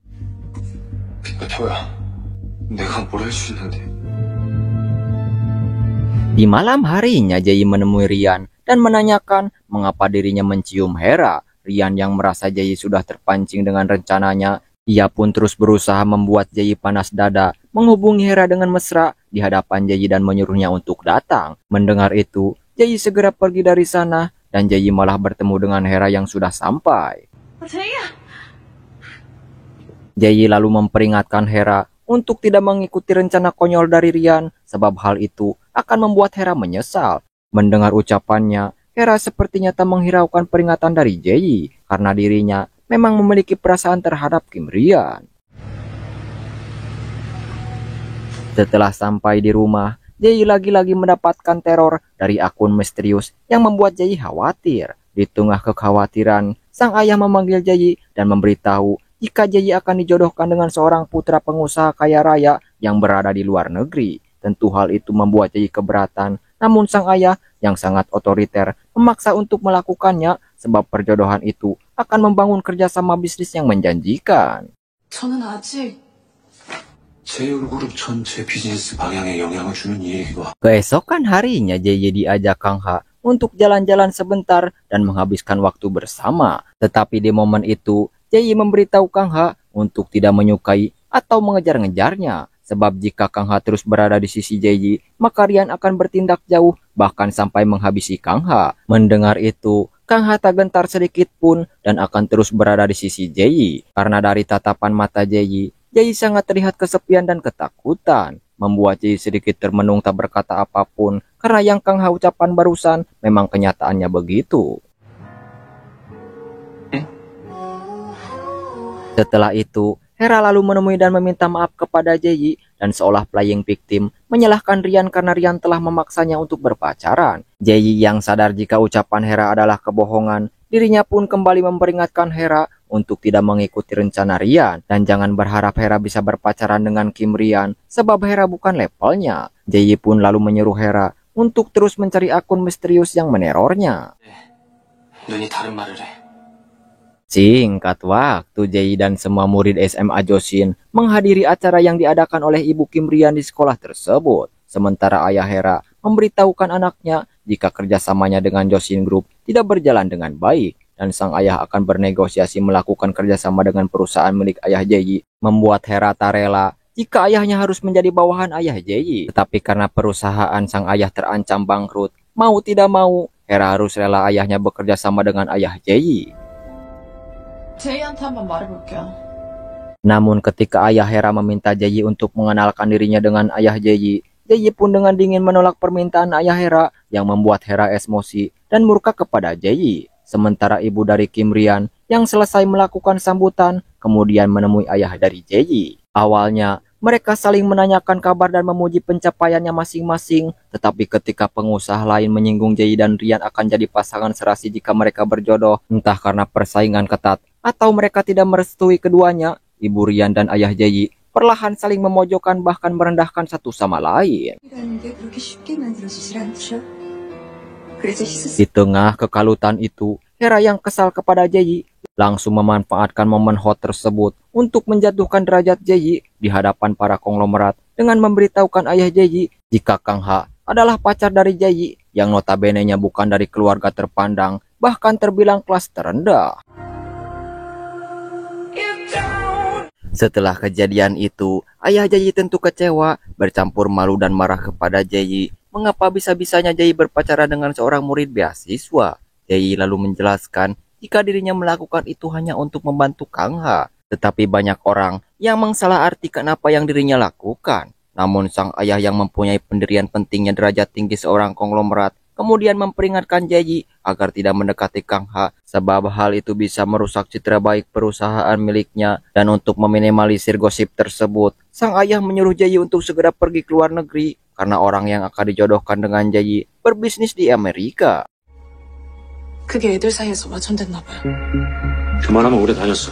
Di malam harinya Jaeyi menemui Rian dan menanyakan mengapa dirinya mencium Hera. Rian yang merasa Jaeyi sudah terpancing dengan rencananya, ia pun terus berusaha membuat Jaeyi panas dada, menghubungi Hera dengan mesra di hadapan Jaeyi dan menyuruhnya untuk datang. Mendengar itu, Jaeyi segera pergi dari sana dan Jaeyi malah bertemu dengan Hera yang sudah sampai. Jaeyi lalu memperingatkan Hera untuk tidak mengikuti rencana konyol dari Rian, sebab hal itu akan membuat Hera menyesal. Mendengar ucapannya, Hera sepertinya tak menghiraukan peringatan dari Jaeyi karena dirinya memang memiliki perasaan terhadap Kim Rian. Setelah sampai di rumah, Jaeyi lagi-lagi mendapatkan teror dari akun misterius yang membuat Jaeyi khawatir. Di tengah kekhawatiran, sang ayah memanggil Jaeyi dan memberitahu jika Jaeyi akan dijodohkan dengan seorang putra pengusaha kaya raya yang berada di luar negeri. Tentu hal itu membuat Jaeyi keberatan, namun sang ayah yang sangat otoriter memaksa untuk melakukannya sebab perjodohan itu akan membangun kerjasama bisnis yang menjanjikan. 저는 아직 제 얼굴은 전체 비즈니스 방향에 영향을 주는 이 얘기가. Keesokan harinya Jaeyi diajak Kang Ha untuk jalan-jalan sebentar dan menghabiskan waktu bersama. Tetapi di momen itu, Jaeyi memberitahu Kang Ha untuk tidak menyukai atau mengejar-ngejarnya. Sebab jika Kang Ha terus berada di sisi Jaeyi, maka Rian akan bertindak jauh, bahkan sampai menghabisi Kang Ha. Mendengar itu, Kang Ha tak gentar sedikit pun dan akan terus berada di sisi Jaeyi. Karena dari tatapan mata Jaeyi, Jaeyi sangat terlihat kesepian dan ketakutan, membuat Jaeyi sedikit termenung tak berkata apapun, karena yang Kang Ha ucapan barusan memang kenyataannya begitu. Setelah itu, Hera lalu menemui dan meminta maaf kepada Jaeyi dan seolah playing victim menyalahkan Rian karena Rian telah memaksanya untuk berpacaran. Jaeyi yang sadar jika ucapan Hera adalah kebohongan, dirinya pun kembali memperingatkan Hera untuk tidak mengikuti rencana Rian dan jangan berharap Hera bisa berpacaran dengan Kim Rian sebab Hera bukan levelnya. Jaeyi pun lalu menyuruh Hera untuk terus mencari akun misterius yang menerornya. 눈이 다른 말을 해. Singkat waktu, Jaeyi dan semua murid SMA Josin menghadiri acara yang diadakan oleh ibu Kim Rian di sekolah tersebut. Sementara ayah Hera memberitahukan anaknya jika kerjasamanya dengan Josin Group tidak berjalan dengan baik dan sang ayah akan bernegosiasi melakukan kerjasama dengan perusahaan milik ayah Jaeyi, membuat Hera tak rela jika ayahnya harus menjadi bawahan ayah Jaeyi. Tetapi karena perusahaan sang ayah terancam bangkrut, mau tidak mau Hera harus rela ayahnya bekerja sama dengan ayah Jaeyi. 제이한테 한번 말해볼게요. Namun ketika ayah Hera meminta Jaeyi untuk mengenalkan dirinya dengan ayah Jaeyi, Jaeyi pun dengan dingin menolak permintaan ayah Hera yang membuat Hera emosi dan murka kepada Jaeyi. Sementara ibu dari Kim Rian yang selesai melakukan sambutan kemudian menemui ayah dari Jaeyi. Awalnya mereka saling menanyakan kabar dan memuji pencapaiannya masing-masing, tetapi ketika pengusaha lain menyinggung Jaeyi dan Rian akan jadi pasangan serasi jika mereka berjodoh, entah karena persaingan ketat atau mereka tidak merestui keduanya, ibu Rian dan ayah Jaeyi perlahan saling memojokkan bahkan merendahkan satu sama lain. Di tengah kekalutan itu, Hera yang kesal kepada Jaeyi langsung memanfaatkan momen hot tersebut untuk menjatuhkan derajat Jaeyi di hadapan para konglomerat dengan memberitahukan ayah Jaeyi jika Kang Ha adalah pacar dari Jaeyi yang notabene-nya bukan dari keluarga terpandang, bahkan terbilang kelas terendah. Setelah kejadian itu, ayah Jaeyi tentu kecewa, bercampur malu dan marah kepada Jaeyi. Mengapa bisa-bisanya Jaeyi berpacaran dengan seorang murid beasiswa? Jaeyi lalu menjelaskan jika dirinya melakukan itu hanya untuk membantu Kang Ha. Tetapi banyak orang yang mensalahartikan apa yang dirinya lakukan. Namun sang ayah yang mempunyai pendirian pentingnya derajat tinggi seorang konglomerat kemudian memperingatkan Jayi agar tidak mendekati Kang Ha, sebab hal itu bisa merusak citra baik perusahaan miliknya. Dan untuk meminimalisir gosip tersebut, sang ayah menyuruh Jayi untuk segera pergi ke luar negeri karena orang yang akan dijodohkan dengan Jayi berbisnis di Amerika. 그게 애들 사이에서 와전됐나 봐요. 그만하면 오래 다녔어.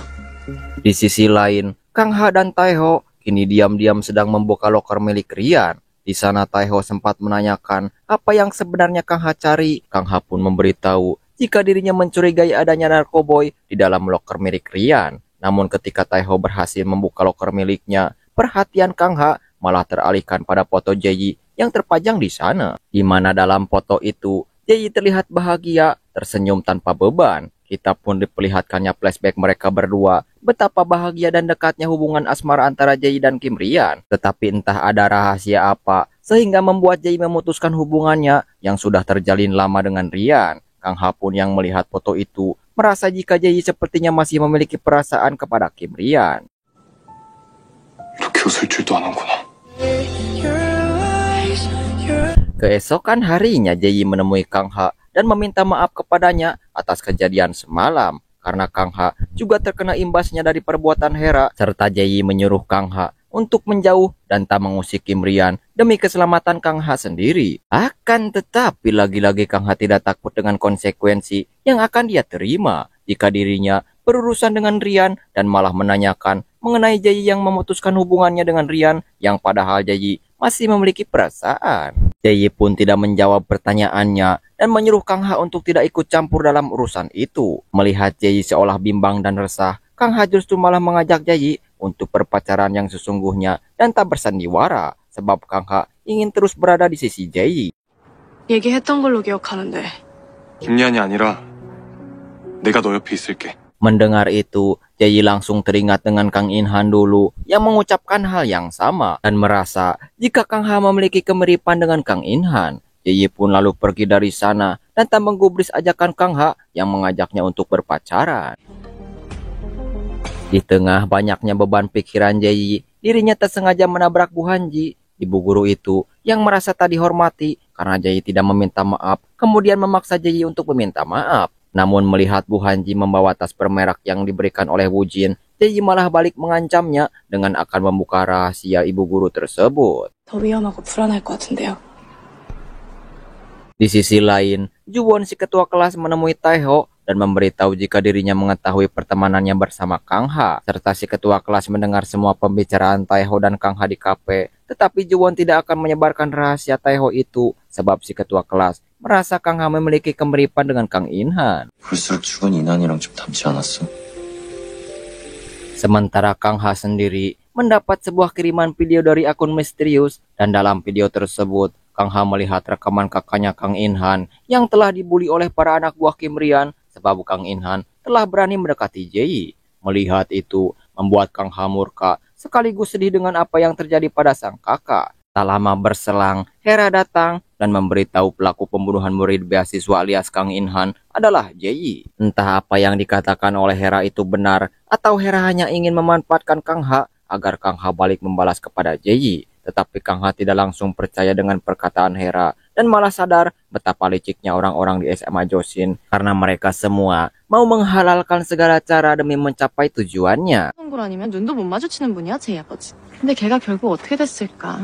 Di sisi lain, Kang Ha dan Taeho kini diam-diam sedang membuka loker milik Rian. Di sana Taeho sempat menanyakan apa yang sebenarnya Kang Ha cari. Kang Ha pun memberitahu jika dirinya mencurigai adanya narkoboy di dalam loker milik Rian. Namun ketika Taeho berhasil membuka loker miliknya, perhatian Kang Ha malah teralihkan pada foto Jayi yang terpajang di sana. Di mana dalam foto itu, Jayi terlihat bahagia, tersenyum tanpa beban. Kita pun diperlihatkannya flashback mereka berdua, betapa bahagia dan dekatnya hubungan asmara antara Jayi dan Kim Rian. Tetapi entah ada rahasia apa, sehingga membuat Jayi memutuskan hubungannya yang sudah terjalin lama dengan Rian. Kang Ha pun yang melihat foto itu, merasa jika Jayi sepertinya masih memiliki perasaan kepada Kim Rian. 이렇게 웃을 줄도 아는구나. Keesokan harinya Jayi menemui Kang Ha dan meminta maaf kepadanya atas kejadian semalam karena Kang Ha juga terkena imbasnya dari perbuatan Hera, serta Jayi menyuruh Kang Ha untuk menjauh dan tak mengusik Kim Rian demi keselamatan Kang Ha sendiri. Akan tetapi lagi-lagi Kang Ha tidak takut dengan konsekuensi yang akan dia terima jika dirinya berurusan dengan Rian dan malah menanyakan mengenai Jayi yang memutuskan hubungannya dengan Rian yang padahal Jayi masih memiliki perasaan. Jayi pun tidak menjawab pertanyaannya dan menyuruh Kang Ha untuk tidak ikut campur dalam urusan itu. Melihat Jayi seolah bimbang dan resah, Kang Ha justru malah mengajak Jayi untuk berpacaran yang sesungguhnya dan tak bersandiwara, sebab Kang Ha ingin terus berada di sisi Jayi. 얘기했던 걸로 기억하는데. 김리안이 아니라 내가 너 옆에 있을게. Mendengar itu, Jayi langsung teringat dengan Kang In-han dulu yang mengucapkan hal yang sama dan merasa jika Kang Ha memiliki kemiripan dengan Kang In-han. Jayi pun lalu pergi dari sana dan tak menggubris ajakan Kang Ha yang mengajaknya untuk berpacaran. Di tengah banyaknya beban pikiran Jayi, dirinya tersengaja menabrak Bu Hanji, ibu guru itu yang merasa tak dihormati karena Jayi tidak meminta maaf, kemudian memaksa Jayi untuk meminta maaf. Namun melihat Bu Hanji membawa tas bermerek yang diberikan oleh Wu Jin, Jayi malah balik mengancamnya dengan akan membuka rahasia ibu guru tersebut. 더 위험하고 불안할 것 같은데요. Di sisi lain, Juwon si ketua kelas menemui Taeho dan memberitahu jika dirinya mengetahui pertemanannya bersama Kang Ha, serta si ketua kelas mendengar semua pembicaraan Taeho dan Kang Ha di kafe. Tetapi Juwon tidak akan menyebarkan rahasia Taeho itu, sebab si ketua kelas merasa Kang Ha memiliki kemiripan dengan Kang In-han. 볼수록 죽은 이난이랑 좀 닮지 않았어? Sementara Kang Ha sendiri mendapat sebuah kiriman video dari akun misterius, dan dalam video tersebut Kang Ha melihat rekaman kakaknya Kang In-han yang telah dibully oleh para anak buah Kim Rian sebab Kang In-han telah berani mendekati Jayi. Melihat itu membuat Kang Ha murka sekaligus sedih dengan apa yang terjadi pada sang kakak. Tak lama berselang, Hera datang dan memberitahu pelaku pembunuhan murid beasiswa alias Kang In-han adalah Jayi. Entah apa yang dikatakan oleh Hera itu benar, atau Hera hanya ingin memanfaatkan Kang Ha agar Kang Ha balik membalas kepada Jayi. Tetapi Kang Ha tidak langsung percaya dengan perkataan Hera dan malah sadar betapa liciknya orang-orang di SMA Josin karena mereka semua mau menghalalkan segala cara demi mencapai tujuannya. 걸 아니면 눈도 못 마주치는 분이야, 제 아버지. 근데 걔가 결국 어떻게 됐을까?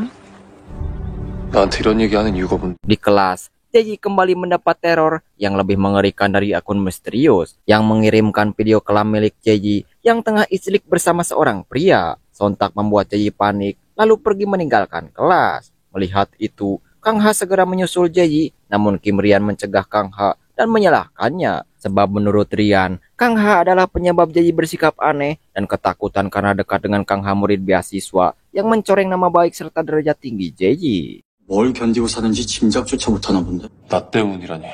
나한테 이런 얘기하는 이유가 뭔데? Di kelas, Jayi kembali mendapat teror yang lebih mengerikan dari akun misterius yang mengirimkan video kelam milik Jayi yang tengah islik bersama seorang pria. Sontak membuat Jayi panik, lalu pergi meninggalkan kelas. Melihat itu, Kang Ha segera menyusul Jayi, namun Kim Rian mencegah Kang Ha dan menyalahkannya. Sebab menurut Rian, Kang Ha adalah penyebab Jayi bersikap aneh dan ketakutan karena dekat dengan Kang Ha murid beasiswa yang mencoreng nama baik serta derajat tinggi Jayi. 뭘 견디고 사는지 짐작조차 못하나 본데. 나 때문이라니.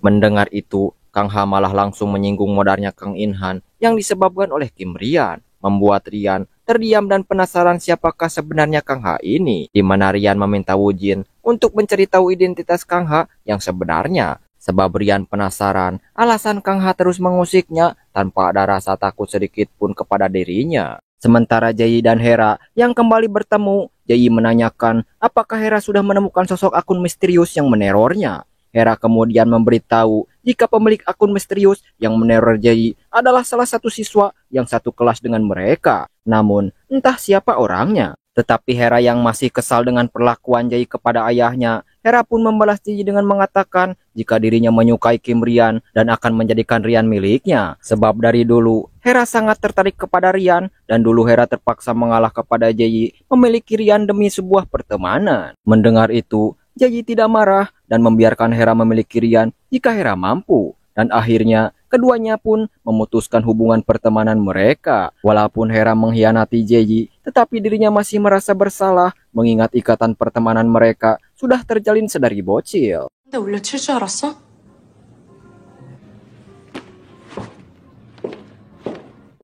Mendengar itu, Kang Ha malah langsung menyinggung modalnya Kang In-han yang disebabkan oleh Kim Rian, membuat Rian terdiam dan penasaran siapakah sebenarnya Kang Ha ini, di mana Rian meminta Wu Jin untuk mencari tahu identitas Kang Ha yang sebenarnya. Sebab Rian penasaran alasan Kang Ha terus mengusiknya tanpa ada rasa takut sedikit pun kepada dirinya. Sementara Jayi dan Hera yang kembali bertemu, Jayi menanyakan apakah Hera sudah menemukan sosok akun misterius yang menerornya. Hera kemudian memberitahu jika pemilik akun misterius yang meneror Jayi adalah salah satu siswa yang satu kelas dengan mereka. Namun, entah siapa orangnya. Tetapi Hera yang masih kesal dengan perlakuan Jayi kepada ayahnya, Hera pun membalas Jayi dengan mengatakan jika dirinya menyukai Kim Rian dan akan menjadikan Rian miliknya. Sebab dari dulu, Hera sangat tertarik kepada Rian dan dulu Hera terpaksa mengalah kepada Jayi memiliki Rian demi sebuah pertemanan. Mendengar itu, Jayi tidak marah dan membiarkan Hera memiliki Rian jika Hera mampu. Dan akhirnya, keduanya pun memutuskan hubungan pertemanan mereka. Walaupun Hera mengkhianati Jayi, tetapi dirinya masih merasa bersalah mengingat ikatan pertemanan mereka sudah terjalin sedari bocil. 근데 올려칠 줄 알았어?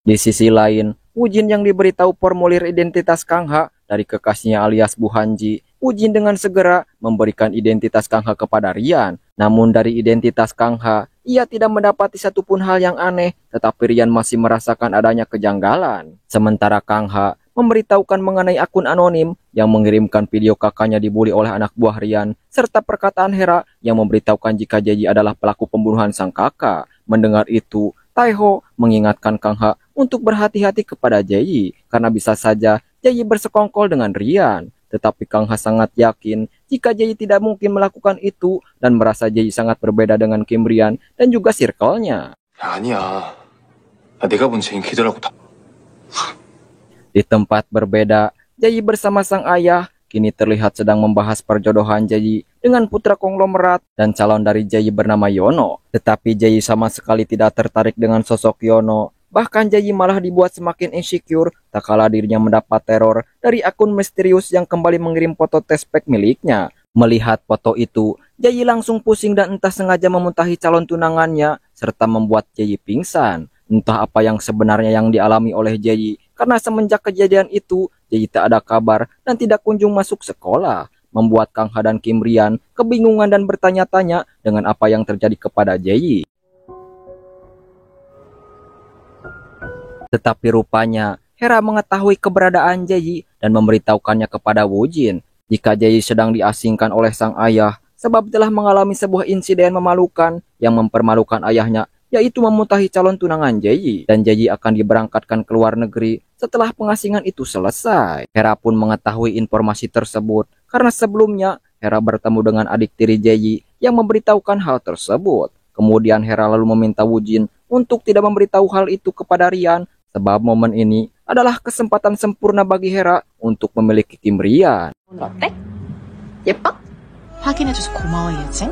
Di sisi lain, Wujin yang diberitahu formulir identitas Kang Ha dari kekasihnya alias Bu Hanji, Wujin dengan segera memberikan identitas Kang Ha kepada Rian. Namun dari identitas Kang Ha, ia tidak mendapati satupun hal yang aneh, tetapi Rian masih merasakan adanya kejanggalan. Sementara Kang Ha memberitahukan mengenai akun anonim yang mengirimkan video kakaknya dibully oleh anak buah Rian, serta perkataan Hera yang memberitahukan jika Jayi adalah pelaku pembunuhan sang kakak. Mendengar itu, Taiho mengingatkan Kang Ha untuk berhati-hati kepada Jayi, karena bisa saja Jayi bersekongkol dengan Rian. Tetapi Kang Ha sangat yakin jika Jayi tidak mungkin melakukan itu dan merasa Jayi sangat berbeda dengan Kim Rian dan juga circle-nya. 아니야. 내가 본 제 인기더라고 다. Di tempat berbeda, Jayi bersama sang ayah kini terlihat sedang membahas perjodohan Jayi dengan putra konglomerat dan calon dari Jayi bernama Yono. Tetapi Jayi sama sekali tidak tertarik dengan sosok Yono. Bahkan Jayi malah dibuat semakin insecure tak kala dirinya mendapat teror dari akun misterius yang kembali mengirim foto tespek miliknya. Melihat foto itu, Jayi langsung pusing dan entah sengaja memuntahi calon tunangannya serta membuat Jayi pingsan. Entah apa yang sebenarnya yang dialami oleh Jayi, karena semenjak kejadian itu, Jayi tak ada kabar dan tidak kunjung masuk sekolah. Membuat Kang Ha dan Kim Rian kebingungan dan bertanya-tanya dengan apa yang terjadi kepada Jayi. Tetapi rupanya, Hera mengetahui keberadaan Jayi dan memberitahukannya kepada Wujin jika Jayi sedang diasingkan oleh sang ayah sebab telah mengalami sebuah insiden memalukan yang mempermalukan ayahnya, yaitu memuntahi calon tunangan Jayi, dan Jayi akan diberangkatkan ke luar negeri setelah pengasingan itu selesai. Hera pun mengetahui informasi tersebut karena sebelumnya Hera bertemu dengan adik tiri Jayi yang memberitahukan hal tersebut. Kemudian Hera lalu meminta Wujin untuk tidak memberitahu hal itu kepada Rian sebab momen ini adalah kesempatan sempurna bagi Hera untuk memiliki Kim Rian. 오늘 어때? 예뻐? 확인해줘서 고마워, 예진.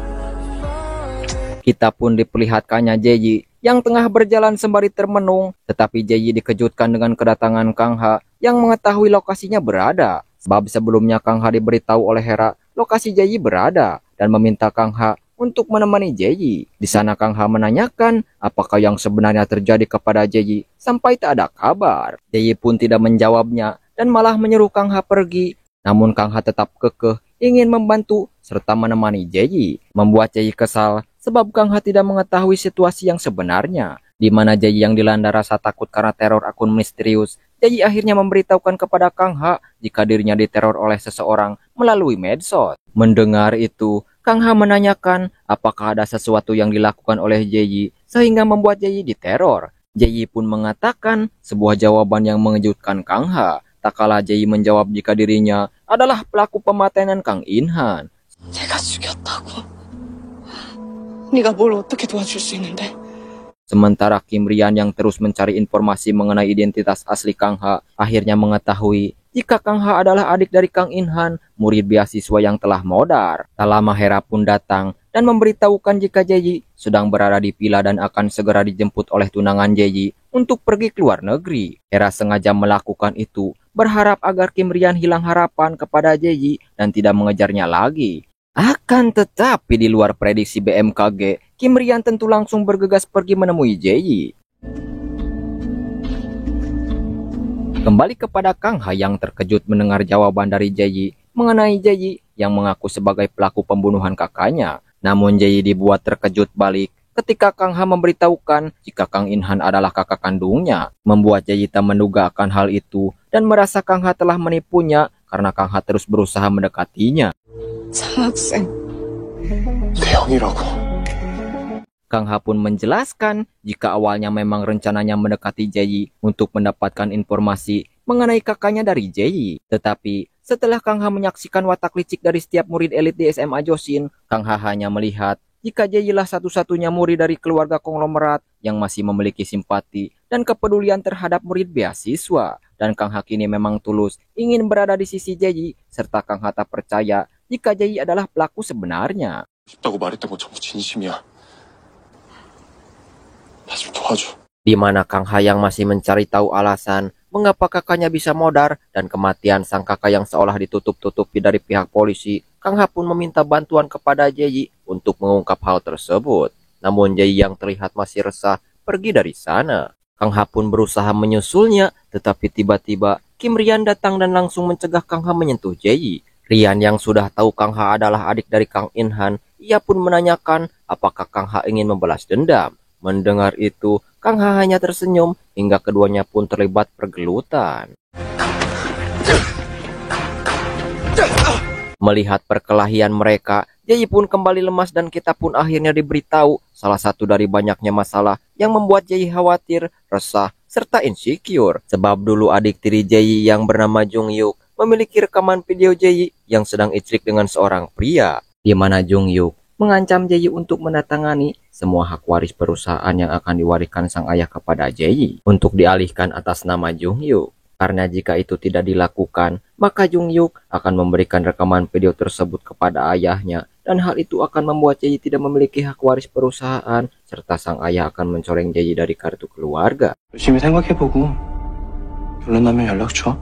Kita pun diperlihatkannya Jayi yang tengah berjalan sembari termenung, tetapi Jayi dikejutkan dengan kedatangan Kang Ha yang mengetahui lokasinya berada. Sebab sebelumnya Kang Ha diberitahu oleh Hera lokasi Jayi berada dan meminta Kang Ha untuk menemani Jayi. Di sana Kang Ha menanyakan apakah yang sebenarnya terjadi kepada Jayi sampai tak ada kabar. Jayi pun tidak menjawabnya dan malah menyuruh Kang Ha pergi. Namun Kang Ha tetap kekeh ingin membantu serta menemani Jayi, membuat Jayi kesal sebab Kang Ha tidak mengetahui situasi yang sebenarnya, di mana Jayi yang dilanda rasa takut karena teror akun misterius. Jayi akhirnya memberitahukan kepada Kang Ha jika dirinya diteror oleh seseorang melalui medsos. Mendengar itu, Kang Ha menanyakan apakah ada sesuatu yang dilakukan oleh Jayi sehingga membuat Jayi diteror. Jayi pun mengatakan sebuah jawaban yang mengejutkan Kang Ha. Tak kala Jayi menjawab jika dirinya adalah pelaku pematenan Kang In-han. 제가 죽였다고. 네가 뭘 어떻게 도와줄 수 있는데? Sementara Kim Rian yang terus mencari informasi mengenai identitas asli Kang Ha akhirnya mengetahui jika Kang Ha adalah adik dari Kang In-han, murid beasiswa yang telah modar. Tak lama Hera pun datang dan memberitahukan jika Jayi sedang berada di villa dan akan segera dijemput oleh tunangan Jayi untuk pergi ke luar negeri. Hera sengaja melakukan itu, berharap agar Kim Rian hilang harapan kepada Jayi dan tidak mengejarnya lagi. Akan tetapi di luar prediksi BMKG, Kim Rian tentu langsung bergegas pergi menemui Jayi. Kembali kepada Kang Ha yang terkejut mendengar jawaban dari Jayi mengenai Jayi yang mengaku sebagai pelaku pembunuhan kakaknya. Namun Jayi dibuat terkejut balik ketika Kang Ha memberitahukan jika Kang In-han adalah kakak kandungnya, membuat Jae-yi tak menduga akan hal itu dan merasa Kang Ha telah menipunya karena Kang Ha terus berusaha mendekatinya. 장학생. 내 형이라고. Kang Ha pun menjelaskan jika awalnya memang rencananya mendekati Jae-yi untuk mendapatkan informasi mengenai kakaknya dari Jae-yi. Tetapi setelah Kang Ha menyaksikan watak licik dari setiap murid elit di SMA Josin, Kang Ha hanya melihat jika Jae-yi lah satu-satunya murid dari keluarga konglomerat yang masih memiliki simpati dan kepedulian terhadap murid beasiswa. Dan Kang Ha kini memang tulus ingin berada di sisi Jae-yi, serta Kang Ha tak percaya jika Jae-yi adalah pelaku sebenarnya. 싶다고 말했던 건 전부 진심이야. 나 좀 도와줘. Di mana Kang Ha yang masih mencari tahu alasan mengapa kakaknya bisa modar dan kematian sang kakak yang seolah ditutup-tutupi dari pihak polisi, Kang Ha pun meminta bantuan kepada Jae-yi untuk mengungkap hal tersebut. Namun Jae-yi yang terlihat masih resah pergi dari sana. Kang Ha pun berusaha menyusulnya, tetapi tiba-tiba Kim Rian datang dan langsung mencegah Kang Ha menyentuh Jae-yi. Rian yang sudah tahu Kang Ha adalah adik dari Kang In-han, ia pun menanyakan apakah Kang Ha ingin membalas dendam. Mendengar itu, Kang Ha hanya tersenyum hingga keduanya pun terlibat pergelutan. Melihat perkelahian mereka, Jae-yi pun kembali lemas dan kita pun akhirnya diberitahu salah satu dari banyaknya masalah yang membuat Jae-yi khawatir, resah, serta insecure. Sebab dulu adik tiri Jae-yi yang bernama Jung Yuk memiliki rekaman video Jae-yi yang sedang icrik dengan seorang pria, di mana Jung Yuk mengancam Jae-yi untuk menandatangani semua hak waris perusahaan yang akan diwariskan sang ayah kepada Jae-yi untuk dialihkan atas nama Jung Yuk. Karena jika itu tidak dilakukan, maka Jung Yuk akan memberikan rekaman video tersebut kepada ayahnya, dan hal itu akan membuat Jae-yi tidak memiliki hak waris perusahaan, serta sang ayah akan mencoreng Jae-yi dari kartu keluarga. 열심히 생각해보고 결론 나면 연락 줘.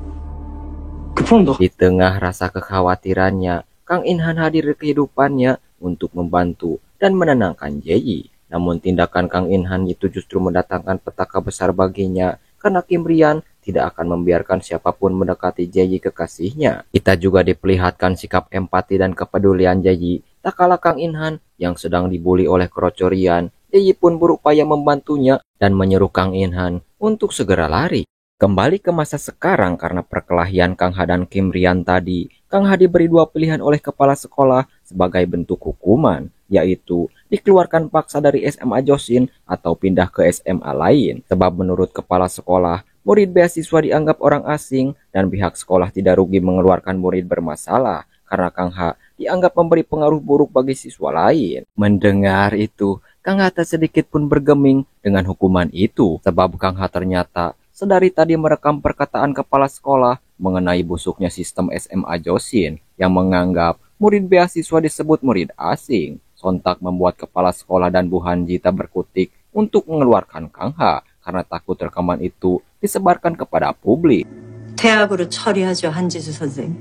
그럼 너 Di tengah rasa kekhawatirannya, Kang In-han hadir di kehidupannya untuk membantu dan menenangkan Jae-yi. Namun tindakan Kang In-han itu justru mendatangkan petaka besar baginya, karena Kim Rian tidak akan membiarkan siapapun mendekati Jae-yi kekasihnya. Kita juga diperlihatkan sikap empati dan kepedulian Jae-yi. Tak kalah Kang In-han yang sedang dibuli oleh kroco Rian, Jae-yi pun berupaya membantunya dan menyuruh Kang In-han untuk segera lari. Kembali ke masa sekarang karena perkelahian Kang Ha dan Kim Rian tadi, Kang Ha diberi dua pilihan oleh kepala sekolah sebagai bentuk hukuman, yaitu dikeluarkan paksa dari SMA Josin atau pindah ke SMA lain. Sebab menurut kepala sekolah, murid beasiswa dianggap orang asing dan pihak sekolah tidak rugi mengeluarkan murid bermasalah karena Kang Ha dianggap memberi pengaruh buruk bagi siswa lain. Mendengar itu, Kang Ha tak sedikit pun bergeming dengan hukuman itu, sebab Kang Ha ternyata sedari tadi merekam perkataan kepala sekolah mengenai busuknya sistem SMA Josin yang menganggap murid beasiswa disebut murid asing. Sontak membuat kepala sekolah dan Bu Hanji tak berkutik untuk mengeluarkan Kang Ha karena takut rekaman itu disebarkan kepada publik. 퇴학으로 처리하죠, 한지수 선생.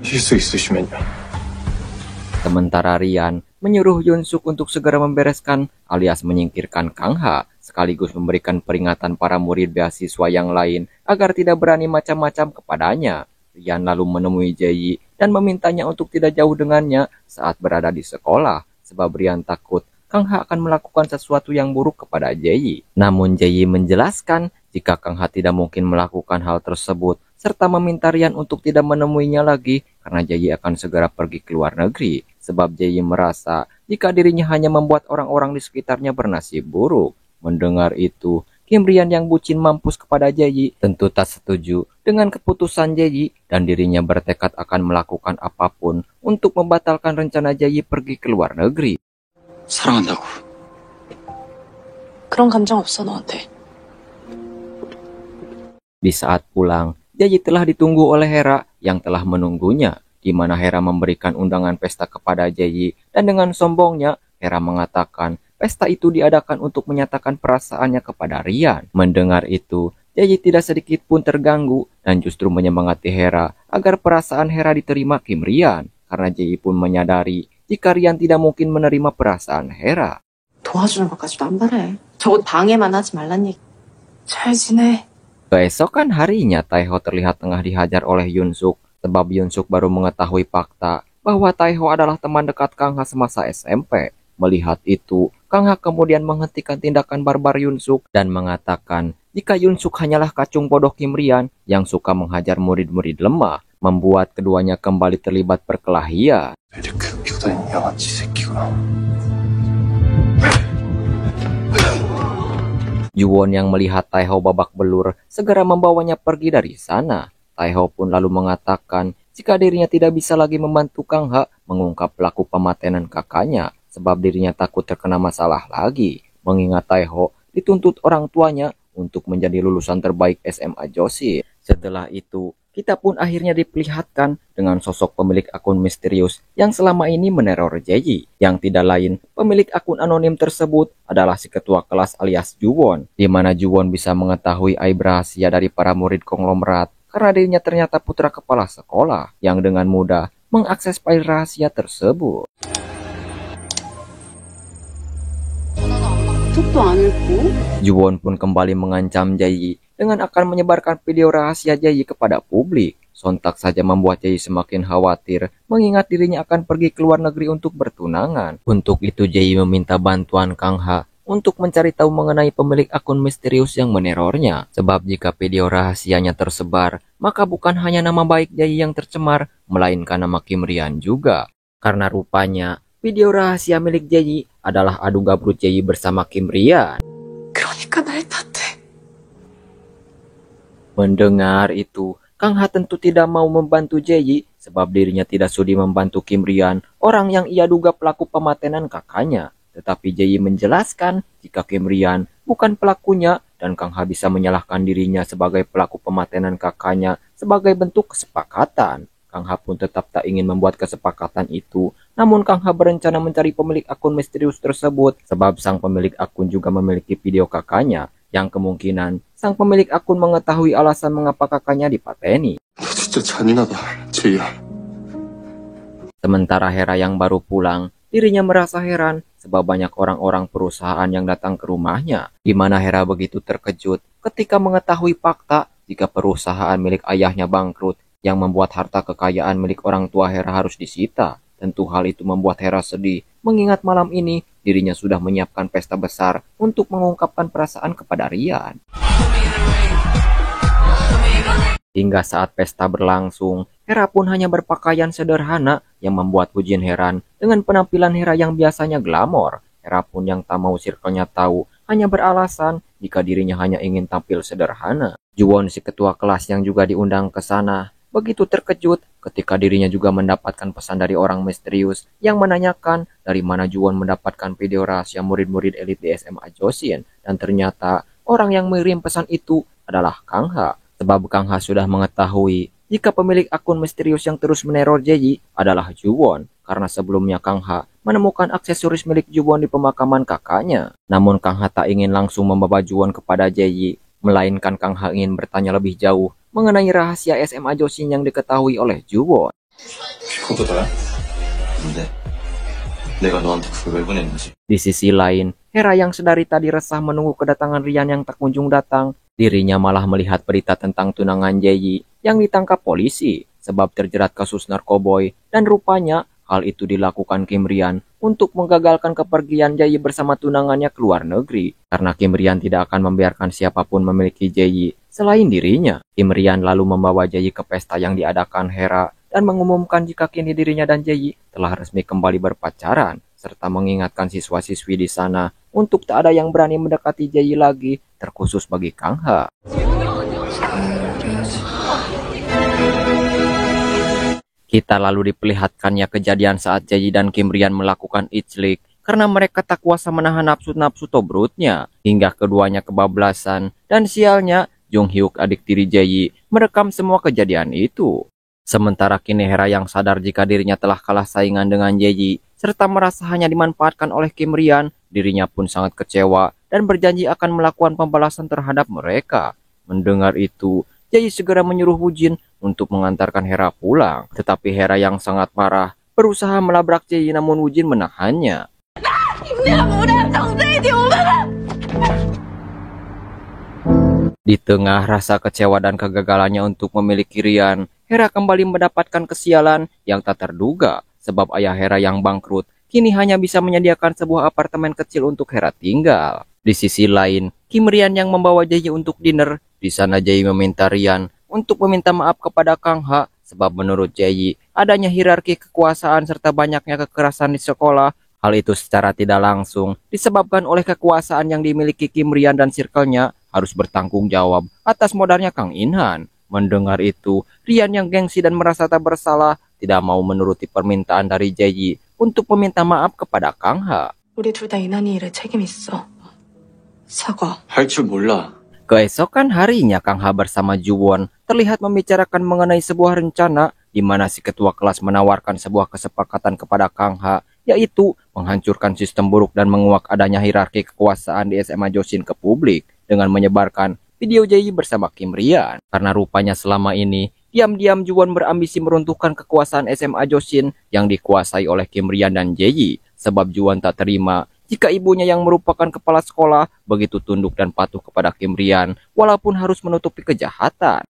하실 수 있으시면요. Sementara Rian menyuruh Yoon Suk untuk segera membereskan alias menyingkirkan Kang Ha, sekaligus memberikan peringatan para murid beasiswa yang lain agar tidak berani macam-macam kepadanya. Rian lalu menemui Jae-yi dan memintanya untuk tidak jauh dengannya saat berada di sekolah, sebab Rian takut Kang Ha akan melakukan sesuatu yang buruk kepada Jae-yi. Namun Jae-yi menjelaskan jika Kang Ha tidak mungkin melakukan hal tersebut, serta meminta Rian untuk tidak menemuinya lagi karena Jae-yi akan segera pergi ke luar negeri, sebab Jae-yi merasa jika dirinya hanya membuat orang-orang di sekitarnya bernasib buruk. Mendengar itu, Kim Rian yang bucin mampus kepada Jae-yi tentu tak setuju dengan keputusan Jae-yi dan dirinya bertekad akan melakukan apapun untuk membatalkan rencana Jae-yi pergi ke luar negeri. 사랑한다고. 그런 감정 없어, 너한테. Di saat pulang, Jae-yi telah ditunggu oleh Hera yang telah menunggunya, di mana Hera memberikan undangan pesta kepada Jae-yi dan dengan sombongnya Hera mengatakan pesta itu diadakan untuk menyatakan perasaannya kepada Rian. Mendengar itu, Jae-yi tidak sedikit pun terganggu dan justru menyemangati Hera agar perasaan Hera diterima Kim Rian, karena Jae-yi pun menyadari jika Rian tidak mungkin menerima perasaan Hera. 도와주는 것까지도 안 바래. 적어도 방해만 하지 말란 얘기. 잘 지내. Keesokan harinya, Taeho terlihat tengah dihajar oleh Yoon Suk, sebab Yoon Suk baru mengetahui fakta bahwa Taeho adalah teman dekat Kang Ha semasa SMP. Melihat itu, Kang Ha kemudian menghentikan tindakan barbar Yunsuk dan mengatakan jika Yunsuk hanyalah kacung bodoh Kim Rian yang suka menghajar murid-murid lemah, membuat keduanya kembali terlibat perkelahian. 애들 괴롭히고 다니는 양아치 새끼구나. Juwon yang melihat Taeho babak belur segera membawanya pergi dari sana. Taeho pun lalu mengatakan jika dirinya tidak bisa lagi membantu Kang Ha mengungkap pelaku pematenan kakaknya sebab dirinya takut terkena masalah lagi. Mengingat Taeho dituntut orang tuanya untuk menjadi lulusan terbaik SMA Joshi. Setelah itu, kita pun akhirnya diperlihatkan dengan sosok pemilik akun misterius yang selama ini meneror Jaeji. Yang tidak lain, pemilik akun anonim tersebut adalah si ketua kelas alias Juwon, di mana Juwon bisa mengetahui aib rahasia dari para murid konglomerat karena dirinya ternyata putra kepala sekolah yang dengan mudah mengakses file rahasia tersebut. 톡도 안 읽고 Juwon pun kembali mengancam Jaeji dengan akan menyebarkan video rahasia Jaeji kepada publik. Sontak saja membuat Jaeji semakin khawatir mengingat dirinya akan pergi ke luar negeri untuk bertunangan. Untuk itu Jaeji meminta bantuan Kang Ha untuk mencari tahu mengenai pemilik akun misterius yang menerornya. Sebab jika video rahasianya tersebar, maka bukan hanya nama baik Jaeji yang tercemar, melainkan nama Kim Rian juga. Karena rupanya video rahasia milik Jaeji adalah adu gabrut Jaeji bersama Kim Rian. 그러니까 날 탓해. Mendengar itu, Kang Ha tentu tidak mau membantu Jaeji sebab dirinya tidak sudi membantu Kim Rian, orang yang ia duga pelaku pematenan kakaknya. Tetapi Jaeji menjelaskan jika Kim Rian bukan pelakunya dan Kang Ha bisa menyalahkan dirinya sebagai pelaku pematenan kakaknya sebagai bentuk kesepakatan. Kang Ha pun tetap tak ingin membuat kesepakatan itu, namun Kang Ha berencana mencari pemilik akun misterius tersebut sebab sang pemilik akun juga memiliki video kakaknya yang kemungkinan sang pemilik akun mengetahui alasan mengapa kakaknya dipateni. 너 진짜 잔인하다, 제이야. Sementara Hera yang baru pulang, dirinya merasa heran sebab banyak orang-orang perusahaan yang datang ke rumahnya, di mana Hera begitu terkejut ketika mengetahui fakta jika perusahaan milik ayahnya bangkrut yang membuat harta kekayaan milik orang tua Hera harus disita. Tentu hal itu membuat Hera sedih, mengingat malam ini dirinya sudah menyiapkan pesta besar untuk mengungkapkan perasaan kepada Rian. Hingga saat pesta berlangsung, Hera pun hanya berpakaian sederhana yang membuat Woo-jin heran dengan penampilan Hera yang biasanya glamor. Hera pun yang tak mau circle-nya tahu hanya beralasan jika dirinya hanya ingin tampil sederhana. Juwon si ketua kelas yang juga diundang ke sana begitu terkejut ketika dirinya juga mendapatkan pesan dari orang misterius yang menanyakan dari mana Juwon mendapatkan video rahasia murid-murid elit di SMA Joseon, dan ternyata orang yang mengirim pesan itu adalah Kang Ha. Sebab Kang Ha sudah mengetahui jika pemilik akun misterius yang terus meneror Jaeji adalah Juwon, karena sebelumnya Kang Ha menemukan aksesoris milik Juwon di pemakaman kakaknya. Namun Kang Ha tak ingin langsung membawa Juwon kepada Jaeji, melainkan Kang Ha ingin bertanya lebih jauh mengenai rahasia SMA Joseon yang diketahui oleh Juwon. 그것도 다야? 근데 내가 너한테 그걸 왜 보냈는지. Di sisi lain, Hera yang sedari tadi resah menunggu kedatangan Rian yang tak kunjung datang, dirinya malah melihat berita tentang tunangan Jaeji yang ditangkap polisi sebab terjerat kasus narkoboy, dan rupanya hal itu dilakukan Kim Rian untuk menggagalkan kepergian Jaeji bersama tunangannya ke luar negeri. Karena Kim Rian tidak akan membiarkan siapapun memiliki Jaeji selain dirinya. Kim Rian lalu membawa Jaeji ke pesta yang diadakan Hera dan mengumumkan jika kini dirinya dan Jaeji telah resmi kembali berpacaran, serta mengingatkan siswa-siswi di sana untuk tak ada yang berani mendekati Jaeji lagi, terkhusus bagi Kang Ha. Kita lalu diperlihatkannya kejadian saat Jaeji dan Kim Rian melakukan iclik karena mereka tak kuasa menahan nafsu-nafsu tobrutnya, hingga keduanya kebablasan, dan sialnya Jung Hyuk adik tiri Jaeji merekam semua kejadian itu. Sementara kini Hera yang sadar jika dirinya telah kalah saingan dengan Jaeji serta merasa hanya dimanfaatkan oleh Kim Rian, dirinya pun sangat kecewa dan berjanji akan melakukan pembalasan terhadap mereka. Mendengar itu, Jaeji segera menyuruh Woo-jin untuk mengantarkan Hera pulang. Tetapi Hera yang sangat marah berusaha melabrak Jaeji, namun Woo-jin menahannya. Di tengah rasa kecewa dan kegagalannya untuk memiliki Rian, Hera kembali mendapatkan kesialan yang tak terduga sebab ayah Hera yang bangkrut kini hanya bisa menyediakan sebuah apartemen kecil untuk Hera tinggal. Di sisi lain, Kim Rian yang membawa Jae untuk dinner. Di sana Jae meminta Rian untuk meminta maaf kepada Kang Ha sebab menurut Jae adanya hierarki kekuasaan serta banyaknya kekerasan di sekolah. Hal itu secara tidak langsung disebabkan oleh kekuasaan yang dimiliki Kim Rian dan circle-nya harus bertanggung jawab atas modalnya Kang In-han. Mendengar itu, Rian yang gengsi dan merasa tak bersalah tidak mau menuruti permintaan dari Jae untuk meminta maaf kepada Kang Ha. 우리 둘 다 이난이 일에 책임 있어. 사과. 할 줄 몰라. Keesokan harinya Kang Ha bersama Ju-won terlihat membicarakan mengenai sebuah rencana di mana si ketua kelas menawarkan sebuah kesepakatan kepada Kang Ha, yaitu menghancurkan sistem buruk dan menguak adanya hierarki kekuasaan di SMA Josin ke publik dengan menyebarkan video Jae bersama Kim Rian. Karena rupanya selama ini diam-diam Ju-won berambisi meruntuhkan kekuasaan SMA Josin yang dikuasai oleh Kim Rian dan Jae, sebab Ju-won tak terima jika ibunya yang merupakan kepala sekolah begitu tunduk dan patuh kepada Kim Rian walaupun harus menutupi kejahatan.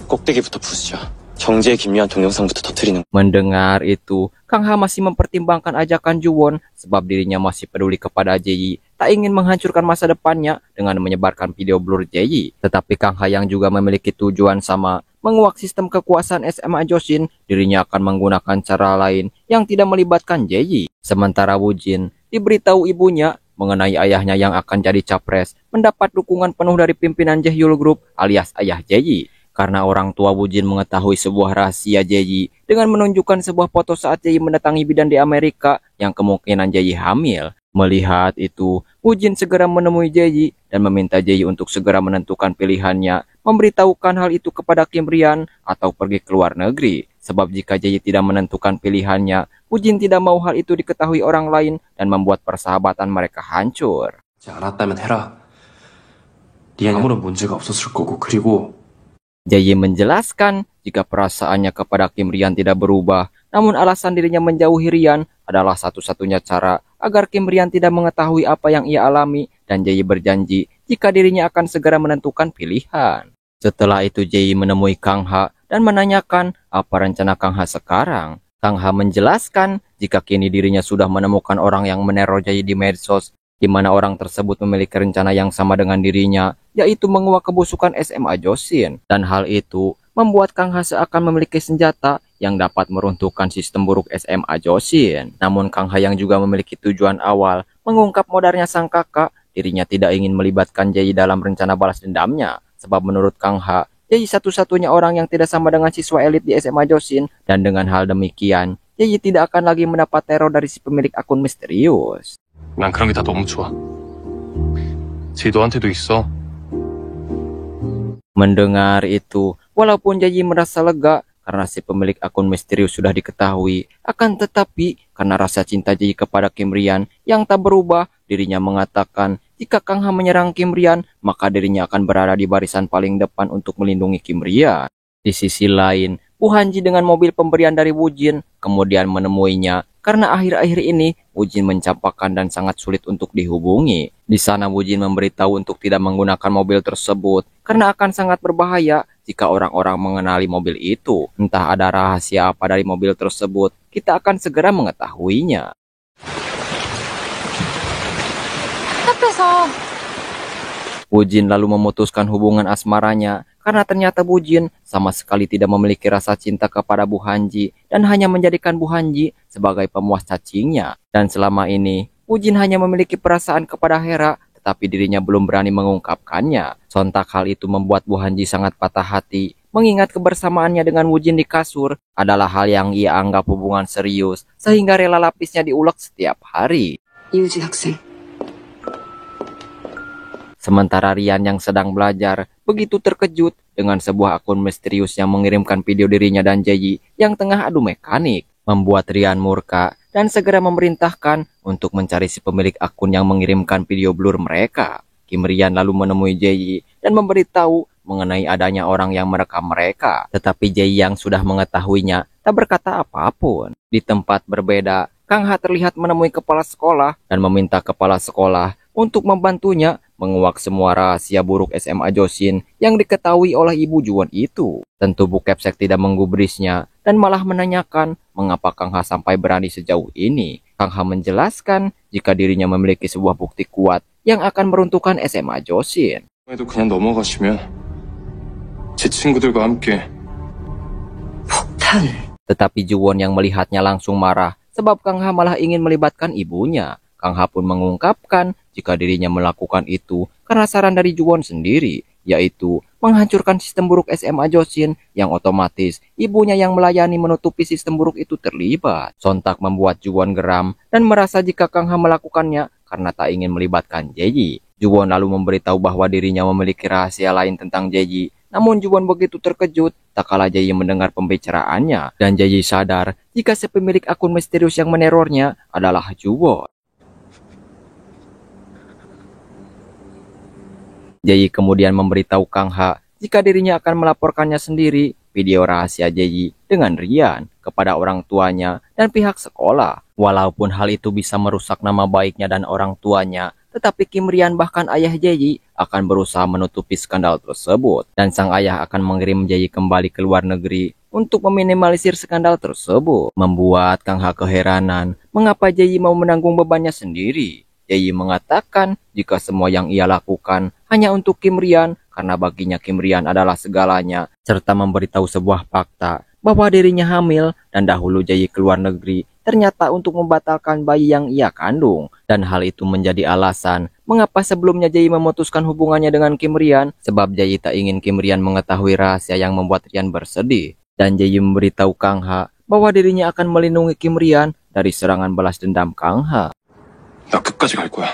꼭대기부터 부수자. 정재 김유한 동영상부터 터뜨리는. Mendengar itu, Kang Ha masih mempertimbangkan ajakan Ju-won sebab dirinya masih peduli kepada Jae, tak ingin menghancurkan masa depannya dengan menyebarkan video blur Jae. Tetapi Kang Ha yang juga memiliki tujuan sama, menguak sistem kekuasaan SMA Josin, dirinya akan menggunakan cara lain yang tidak melibatkan Jae. Sementara Woo-jin diberitahu ibunya mengenai ayahnya yang akan jadi capres mendapat dukungan penuh dari pimpinan Jaehyul Group alias ayah Jae. Karena orang tua Woo-jin mengetahui sebuah rahasia Jae dengan menunjukkan sebuah foto saat Jae mendatangi bidan di Amerika yang kemungkinan Jae hamil. Melihat itu, Woo-jin segera menemui Jae dan meminta Jae untuk segera menentukan pilihannya, memberitahukan hal itu kepada Kim Rian atau pergi ke luar negeri. Sebab jika Jae tidak menentukan pilihannya, Woo-jin tidak mau hal itu diketahui orang lain dan membuat persahabatan mereka hancur. 알았다면 해라. 리안이 아무런 문제가 없었을 거고 그리고 Jae menjelaskan jika perasaannya kepada Kim Rian tidak berubah, namun alasan dirinya menjauhi Rian adalah satu-satunya cara agar Kim Rian tidak mengetahui apa yang ia alami, dan Jae berjanji jika dirinya akan segera menentukan pilihan. Setelah itu Jae menemui Kang Ha dan menanyakan apa rencana Kang Ha sekarang. Kang Ha menjelaskan jika kini dirinya sudah menemukan orang yang meneror Jae di medsos, di mana orang tersebut memiliki rencana yang sama dengan dirinya, yaitu menguak kebusukan SMA Josin. Dan hal itu membuat Kang Ha seakan memiliki senjata yang dapat meruntuhkan sistem buruk SMA Josin. Namun Kang Ha yang juga memiliki tujuan awal mengungkap modalnya sang kakak, dirinya tidak ingin melibatkan Jae dalam rencana balas dendamnya. Sebab menurut Kang Ha, Jae satu-satunya orang yang tidak sama dengan siswa elit di SMA Josin, dan dengan hal demikian, Jae tidak akan lagi mendapat teror dari si pemilik akun misterius. 난 그런 게 다 너무 좋아. 쟤 너한테도 있어. Mendengar itu, walaupun Jae merasa lega karena si pemilik akun misterius sudah diketahui, akan tetapi karena rasa cinta Jae kepada Kim Rian yang tak berubah, dirinya mengatakan jika Kang Ha menyerang Kim Rian, maka dirinya akan berada di barisan paling depan untuk melindungi Kim Rian. Di sisi lain, Woo Han-ji dengan mobil pemberian dari Woo-jin kemudian menemuinya karena akhir-akhir ini Woo-jin mencampakkan dan sangat sulit untuk dihubungi. Di sana Woo-jin memberitahu untuk tidak menggunakan mobil tersebut karena akan sangat berbahaya jika orang-orang mengenali mobil itu. Entah ada rahasia apa dari mobil tersebut, kita akan segera mengetahuinya. Woo-jin lalu memutuskan hubungan asmaranya karena ternyata Woo-jin sama sekali tidak memiliki rasa cinta kepada Woo Han-ji dan hanya menjadikan Woo Han-ji sebagai pemuas cacingnya. Dan selama ini, Woo-jin hanya memiliki perasaan kepada Hera, tetapi dirinya belum berani mengungkapkannya. Sontak hal itu membuat Woo Han-ji sangat patah hati, mengingat kebersamaannya dengan Woo-jin di kasur adalah hal yang ia anggap hubungan serius, sehingga rela lapisnya diulek setiap hari. 이우진 학생. Sementara Rian yang sedang belajar begitu terkejut dengan sebuah akun misterius yang mengirimkan video dirinya dan Jae yang tengah adu mekanik, membuat Rian murka dan segera memerintahkan untuk mencari si pemilik akun yang mengirimkan video blur mereka. Kim Rian lalu menemui Jae dan memberitahu mengenai adanya orang yang merekam mereka, tetapi Jae yang sudah mengetahuinya tak berkata apapun. Di tempat berbeda, Kang Ha terlihat menemui kepala sekolah dan meminta kepala sekolah untuk membantunya menguak semua rahasia buruk SMA Josin yang diketahui oleh ibu Ju-won itu. Tentu Bu Kepsek tidak menggubrisnya dan malah menanyakan mengapa Kang Ha sampai berani sejauh ini. Kang Ha menjelaskan jika dirinya memiliki sebuah bukti kuat yang akan meruntuhkan SMA Josin. 에도 그냥 넘어가시면 제 친구들과 함께 폭탄. Tetapi Juwon yang melihatnya langsung marah sebab Kang Ha malah ingin melibatkan ibunya. Kang Ha pun mengungkapkan jika dirinya melakukan itu karena saran dari Juwon sendiri, yaitu menghancurkan sistem buruk SMA Josin yang otomatis ibunya yang melayani menutupi sistem buruk itu terlibat. Sontak membuat Juwon geram dan merasa jika Kang Ha melakukannya karena tak ingin melibatkan Jaeyi. Juwon lalu memberitahu bahwa dirinya memiliki rahasia lain tentang Jaeyi. Namun Juwon begitu terkejut tak kala Jaeyi mendengar pembicaraannya, dan Jaeyi sadar jika si pemilik akun misterius yang menerornya adalah Juwon. Jaeyi kemudian memberitahu Kang Ha jika dirinya akan melaporkannya sendiri video rahasia Jaeyi dengan Rian kepada orang tuanya dan pihak sekolah. Walaupun hal itu bisa merusak nama baiknya dan orang tuanya, tetapi Kim Rian bahkan ayah Jaeyi akan berusaha menutupi skandal tersebut, dan sang ayah akan mengirim Jaeyi kembali ke luar negeri untuk meminimalisir skandal tersebut. Membuat Kang Ha keheranan mengapa Jaeyi mau menanggung bebannya sendiri. Jaeyi mengatakan jika semua yang ia lakukan hanya untuk Kim Rian karena baginya Kim Rian adalah segalanya, serta memberitahu sebuah fakta bahwa dirinya hamil dan dahulu Jaeyi keluar negeri ternyata untuk membatalkan bayi yang ia kandung, dan hal itu menjadi alasan mengapa sebelumnya Jaeyi memutuskan hubungannya dengan Kim Rian, sebab Jaeyi tak ingin Kim Rian mengetahui rahasia yang membuat Rian bersedih. Dan Jaeyi memberitahu Kang Ha bahwa dirinya akan melindungi Kim Rian dari serangan balas dendam Kang Ha. 나 끝까지 갈 거야.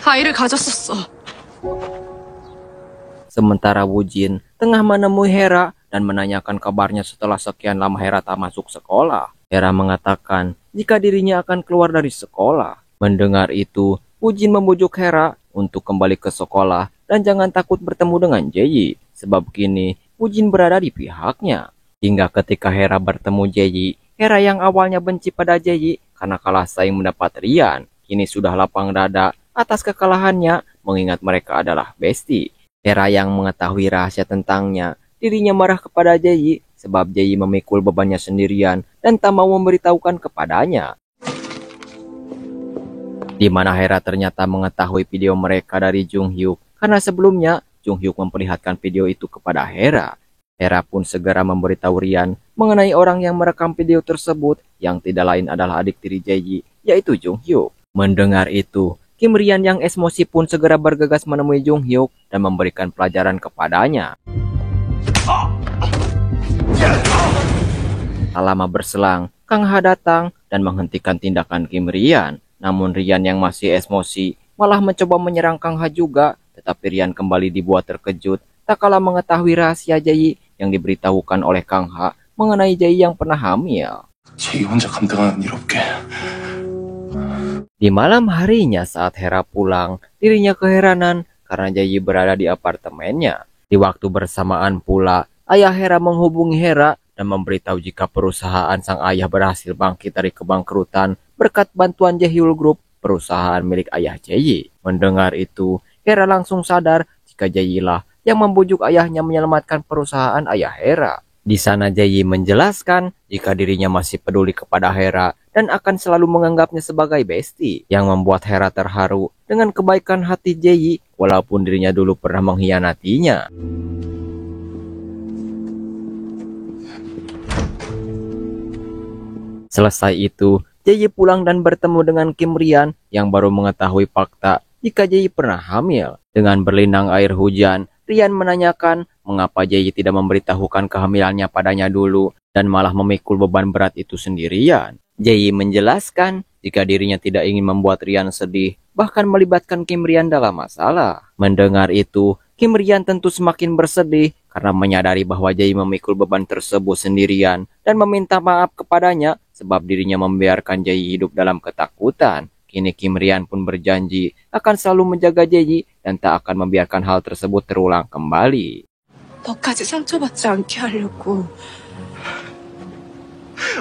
아이를 가졌었어. Sementara Woo-jin tengah menemui Hera dan menanyakan kabarnya setelah sekian lama Hera tak masuk sekolah. Hera mengatakan jika dirinya akan keluar dari sekolah. Mendengar itu, Woo-jin membujuk Hera untuk kembali ke sekolah dan jangan takut bertemu dengan Jaeyi, sebab kini Woo-jin berada di pihaknya. Hingga ketika Hera bertemu Jaeyi, Hera yang awalnya benci pada Jaeyi karena kalah saing mendapat Rian, kini sudah lapang dada atas kekalahannya mengingat mereka adalah bestie. Hera yang mengetahui rahasia tentangnya, dirinya marah kepada Jaeyi sebab Jaeyi memikul bebannya sendirian dan tak mau memberitahukan kepadanya. Di mana Hera ternyata mengetahui video mereka dari Jung Hyuk karena sebelumnya Jung Hyuk memperlihatkan video itu kepada Hera. Hera pun segera memberitahu Rian mengenai orang yang merekam video tersebut yang tidak lain adalah adik tiri Jaeyi, yaitu Jung Hyuk. Mendengar itu, Kim Rian yang emosi pun segera bergegas menemui Jung Hyuk dan memberikan pelajaran kepadanya. Tak lama berselang, Kang Ha datang dan menghentikan tindakan Kim Rian. Namun Rian yang masih emosi malah mencoba menyerang Kang Ha juga, tetapi Rian kembali dibuat terkejut tak kala mengetahui rahasia Jaeyi yang diberitahukan oleh Kang Ha mengenai Jaeyi yang pernah hamil. 제이 혼자 감당하는 일 없게. Di malam harinya saat Hera pulang, dirinya keheranan karena Jaeyi berada di apartemennya. Di waktu bersamaan pula, ayah Hera menghubungi Hera dan memberitahu jika perusahaan sang ayah berhasil bangkit dari kebangkrutan berkat bantuan Jaehyul Group, perusahaan milik ayah Jaeyi. Mendengar itu, Hera langsung sadar jika Jaeyi lah yang membujuk ayahnya menyelamatkan perusahaan ayah Hera. Di sana Jaeyi menjelaskan jika dirinya masih peduli kepada Hera dan akan selalu menganggapnya sebagai bestie, yang membuat Hera terharu dengan kebaikan hati Jaeyi walaupun dirinya dulu pernah mengkhianatinya. Selesai itu, Jaeyi pulang dan bertemu dengan Kim Rian yang baru mengetahui fakta jika Jaeyi pernah hamil. Dengan berlinang air hujan, Rian menanyakan mengapa Jaeyi tidak memberitahukan kehamilannya padanya dulu dan malah memikul beban berat itu sendirian. Jaeyi menjelaskan jika dirinya tidak ingin membuat Rian sedih, bahkan melibatkan Kim Rian dalam masalah. Mendengar itu, Kim Rian tentu semakin bersedih karena menyadari bahwa Jaeyi memikul beban tersebut sendirian dan meminta maaf kepadanya sebab dirinya membiarkan Jaeyi hidup dalam ketakutan. Kini Kim Rian pun berjanji akan selalu menjaga Jaeyi dan tak akan membiarkan hal tersebut terulang kembali. 너까지 상처받지 않게 하려고.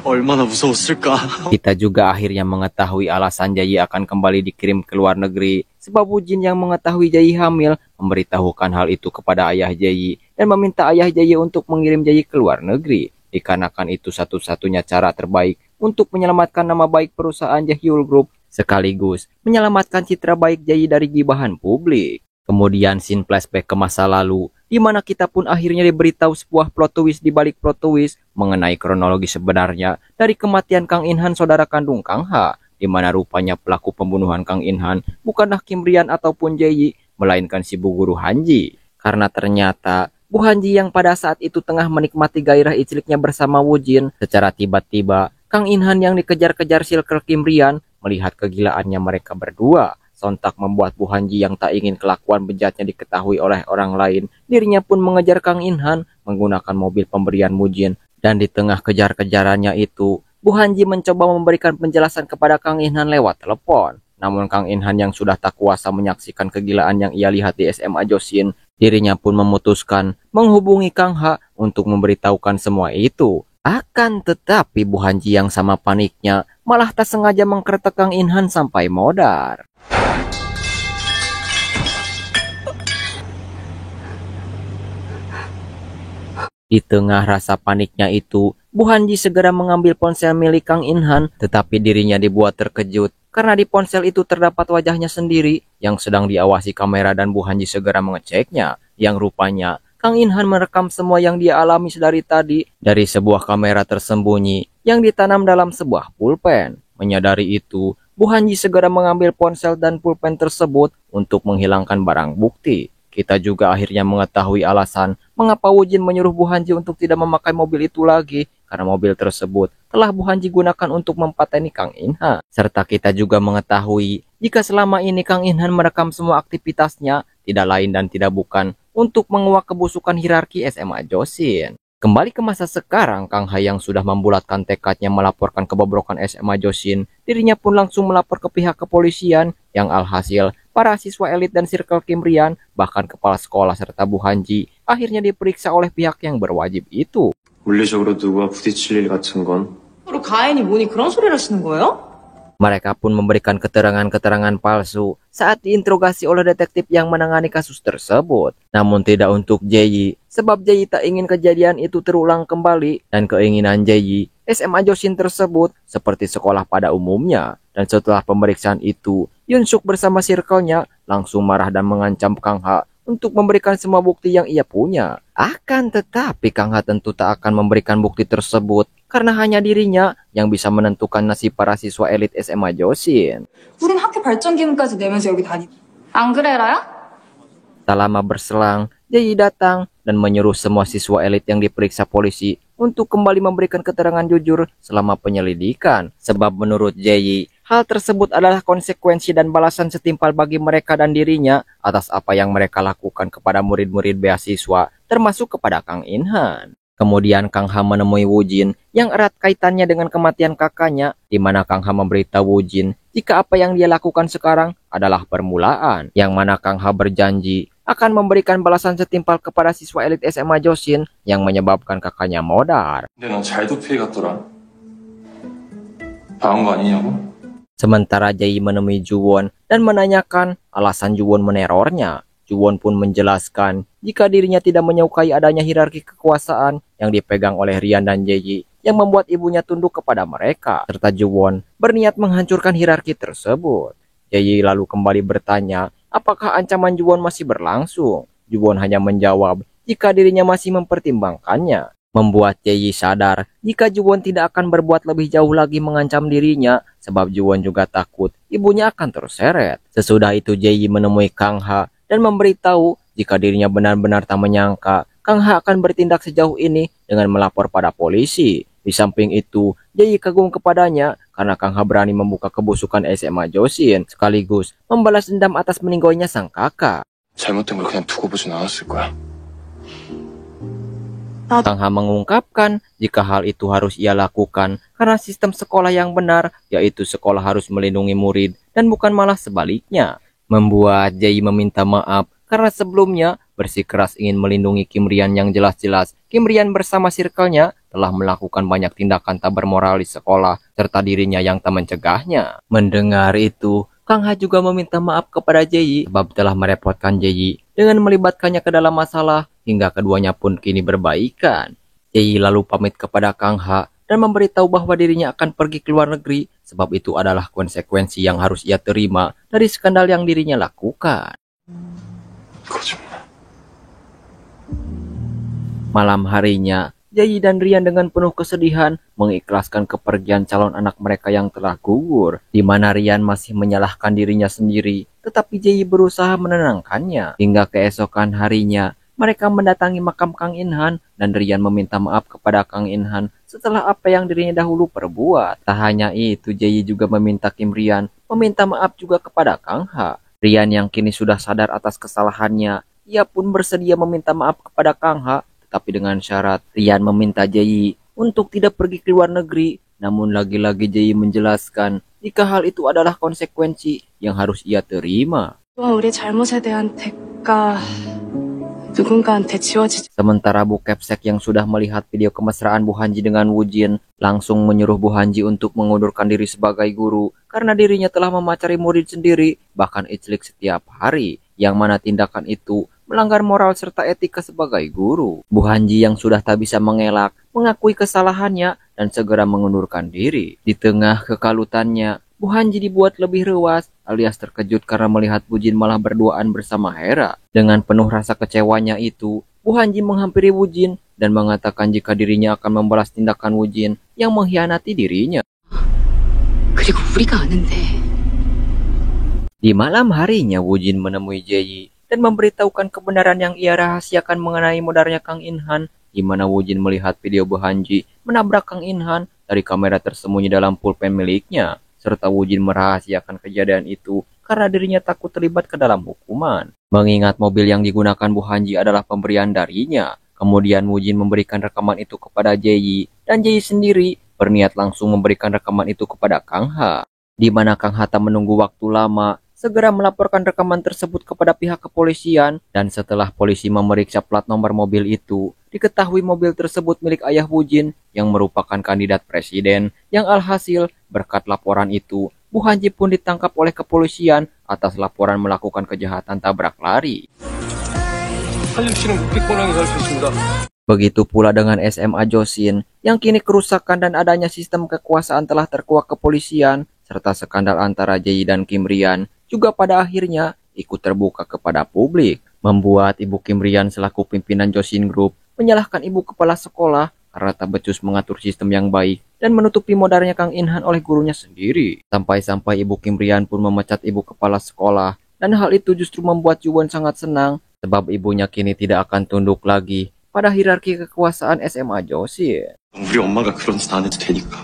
얼마나 무서웠을까. Kita juga akhirnya mengetahui alasan Jaeyi akan kembali dikirim ke luar negeri sebab Woo-jin yang mengetahui Jaeyi hamil memberitahukan hal itu kepada ayah Jaeyi dan meminta ayah Jaeyi untuk mengirim Jaeyi ke luar negeri, dikarenakan itu satu-satunya cara terbaik untuk menyelamatkan nama baik perusahaan Jaehyul Group sekaligus menyelamatkan citra baik Jae dari gibahan publik. Kemudian scene flashback ke masa lalu, di mana kita pun akhirnya diberitahu sebuah plot twist di balik plot twist mengenai kronologi sebenarnya dari kematian Kang In-han saudara kandung Kang Ha, di mana rupanya pelaku pembunuhan Kang In-han bukanlah Kim Rian ataupun Jae, melainkan si Bu Guru Hanji. Karena ternyata Bu Hanji yang pada saat itu tengah menikmati gairah icliknya bersama Woo Jin, secara tiba-tiba Kang In-han yang dikejar-kejar Circle Kim Rian melihat kegilaannya mereka berdua. Sontak membuat Bu Hanji yang tak ingin kelakuan bejatnya diketahui oleh orang lain. Dirinya pun mengejar Kang In-han menggunakan mobil pemberian Woo Jin. Dan di tengah kejar-kejarannya itu, Bu Hanji mencoba memberikan penjelasan kepada Kang In-han lewat telepon. Namun Kang In-han yang sudah tak kuasa menyaksikan kegilaan yang ia lihat di SMA Josin, dirinya pun memutuskan menghubungi Kang Ha untuk memberitahukan semua itu. Akan tetapi Bu Hanji yang sama paniknya malah tak sengaja mengkretek Kang In-han sampai modar. Di tengah rasa paniknya itu, Bu Hanji segera mengambil ponsel milik Kang In-han, tetapi dirinya dibuat terkejut karena di ponsel itu terdapat wajahnya sendiri yang sedang diawasi kamera dan Bu Hanji segera mengeceknya, yang rupanya Kang In-han merekam semua yang dia alami sedari tadi dari sebuah kamera tersembunyi yang ditanam dalam sebuah pulpen. Menyadari itu, Bu Hanji segera mengambil ponsel dan pulpen tersebut untuk menghilangkan barang bukti. Kita juga akhirnya mengetahui alasan mengapa Woo Jin menyuruh Bu Hanji untuk tidak memakai mobil itu lagi, karena mobil tersebut telah Bu Hanji gunakan untuk mempateni Kang In-han. Serta kita juga mengetahui jika selama ini Kang In-han merekam semua aktivitasnya tidak lain dan tidak bukan untuk menguak kebusukan hierarki SMA Josin. Kembali ke masa sekarang, Kang Ha yang sudah membulatkan tekadnya melaporkan kebobrokan SMA Josin, dirinya pun langsung melapor ke pihak kepolisian yang alhasil para siswa elit dan Circle Kim Rian, bahkan kepala sekolah serta Bu Hanji akhirnya diperiksa oleh pihak yang berwajib itu. 물리적으로 누구와 부딪힐 일 같은 건 서로 가인이 뭐니 그런 소리를 하시는 거예요? Mereka pun memberikan keterangan-keterangan palsu saat diinterogasi oleh detektif yang menangani kasus tersebut. Namun tidak untuk Jae, sebab Jae tak ingin kejadian itu terulang kembali, dan keinginan Jae, SMA Josin tersebut seperti sekolah pada umumnya. Dan setelah pemeriksaan itu, Yoon-suk bersama circle-nya langsung marah dan mengancam Kang Ha untuk memberikan semua bukti yang ia punya. Akan tetapi Kang Ha tentu tak akan memberikan bukti tersebut karena hanya dirinya yang bisa menentukan nasib para siswa elit SMA Josin. 우린 학교 발전 기금까지 내면서 여기 다니. 안 그래, 라야? Tak lama berselang, Jae datang dan menyuruh semua siswa elit yang diperiksa polisi untuk kembali memberikan keterangan jujur selama penyelidikan. Sebab menurut Jae, hal tersebut adalah konsekuensi dan balasan setimpal bagi mereka dan dirinya atas apa yang mereka lakukan kepada murid-murid beasiswa, termasuk kepada Kang In-han. Kemudian Kang Ha menemui Woo Jin yang erat kaitannya dengan kematian kakaknya, di mana Kang Ha memberitahu Woo Jin jika apa yang dia lakukan sekarang adalah permulaan, yang mana Kang Ha berjanji akan memberikan balasan setimpal kepada siswa elit SMA Josin yang menyebabkan kakaknya modar. 근데 넌 잘도 피해 갔더라. 봐온 거 아니냐고? Sementara Jae menemui Juwon dan menanyakan alasan Juwon menerornya. Juwon pun menjelaskan jika dirinya tidak menyukai adanya hierarki kekuasaan yang dipegang oleh Rian dan Jae yang membuat ibunya tunduk kepada mereka, serta Juwon berniat menghancurkan hierarki tersebut. Jae lalu kembali bertanya apakah ancaman Juwon masih berlangsung. Juwon hanya menjawab jika dirinya masih mempertimbangkannya, membuat Jae sadar jika Juwon tidak akan berbuat lebih jauh lagi mengancam dirinya, sebab Juwon juga takut ibunya akan terseret. Sesudah itu Jae menemui Kang Ha dan memberitahu jika dirinya benar-benar tak menyangka Kang Ha akan bertindak sejauh ini dengan melapor pada polisi. Di samping itu, Jae kagum kepadanya karena Kang Ha berani membuka kebusukan SMA Josin sekaligus membalas dendam atas meninggalnya sang kakak. 잘못된 걸 그냥 두고 보진 않았을 거야. Kang Ha mengungkapkan jika hal itu harus ia lakukan karena sistem sekolah yang benar, yaitu sekolah harus melindungi murid dan bukan malah sebaliknya. Membuat Jae meminta maaf karena sebelumnya bersikeras ingin melindungi Kim Rian yang jelas-jelas Kim Rian bersama circle-nya telah melakukan banyak tindakan tak bermoral di sekolah serta dirinya yang tak mencegahnya. Mendengar itu, Kang Ha juga meminta maaf kepada Jae sebab telah merepotkan Jae dengan melibatkannya ke dalam masalah hingga keduanya pun kini berbaikan. Jae lalu pamit kepada Kang Ha dan memberitahu bahwa dirinya akan pergi ke luar negeri, sebab itu adalah konsekuensi yang harus ia terima dari skandal yang dirinya lakukan. 거짓말. Malam harinya, Jayi dan Rian dengan penuh kesedihan mengikhlaskan kepergian calon anak mereka yang telah gugur, di mana Rian masih menyalahkan dirinya sendiri, tetapi Jayi berusaha menenangkannya. Hingga keesokan harinya, mereka mendatangi makam Kang Inhan dan Rian meminta maaf kepada Kang Inhan setelah apa yang dirinya dahulu perbuat. Tak hanya itu, Jayi juga meminta Kim Rian meminta maaf juga kepada Kang Ha. Rian yang kini sudah sadar atas kesalahannya, ia pun bersedia meminta maaf kepada Kang Ha, tetapi dengan syarat Rian meminta Jayi untuk tidak pergi ke luar negeri. Namun lagi-lagi Jayi menjelaskan jika hal itu adalah konsekuensi yang harus ia terima. 또한 우리 잘못에 대한 대가 누군가한테 지워지지. Sementara Bu Kepsek yang sudah melihat video kemesraan Bu Hanji dengan Woo Jin langsung menyuruh Bu Hanji untuk mengundurkan diri sebagai guru karena dirinya telah memacari murid sendiri, bahkan iclik setiap hari, yang mana tindakan itu melanggar moral serta etika sebagai guru. Bu Hanji yang sudah tak bisa mengelak mengakui kesalahannya dan segera mengundurkan diri. Di tengah kekalutannya, Bu Hanji dibuat lebih rewas alias terkejut karena melihat Bu Jin malah berduaan bersama Hera. Dengan penuh rasa kecewanya itu, Bu Hanji menghampiri Woo Jin dan mengatakan jika dirinya akan membalas tindakan Woo Jin yang mengkhianati dirinya. 그리고 우리가 아는데 Di malam harinya, Woo Jin menemui Jayi dan memberitahukan kebenaran yang ia rahasiakan mengenai mudarnya Kang Inhan, di mana Woo Jin melihat video Bu Hanji menabrak Kang Inhan dari kamera tersembunyi dalam pulpen miliknya, serta Woo Jin merahasiakan kejadian itu karena dirinya takut terlibat ke dalam hukuman. Mengingat mobil yang digunakan Bu Hanji adalah pemberian darinya, kemudian Woo Jin memberikan rekaman itu kepada Jayi, dan Jayi sendiri berniat langsung memberikan rekaman itu kepada Kang Ha, di mana Kang Ha tak menunggu waktu lama, segera melaporkan rekaman tersebut kepada pihak kepolisian. Dan setelah polisi memeriksa plat nomor mobil itu, diketahui mobil tersebut milik ayah Woo Jin yang merupakan kandidat presiden, yang alhasil berkat laporan itu, Bu Hanji pun ditangkap oleh kepolisian atas laporan melakukan kejahatan tabrak lari. Begitu pula dengan SMA Josin, yang kini kerusakan dan adanya sistem kekuasaan telah terkuak kepolisian, serta skandal antara Jayi dan Kim Rian juga pada akhirnya ikut terbuka kepada publik, membuat Ibu Kim Rian selaku pimpinan Josin Group menyalahkan ibu kepala sekolah karena tak becus mengatur sistem yang baik dan menutupi modalnya Kang Inhan oleh gurunya sendiri. Sampai-sampai Ibu Kim Rian pun memecat ibu kepala sekolah, dan hal itu justru membuat Juwon sangat senang sebab ibunya kini tidak akan tunduk lagi pada hierarki kekuasaan SMA Josin. 우리 엄마가 그런 짓 안 해도 되니까.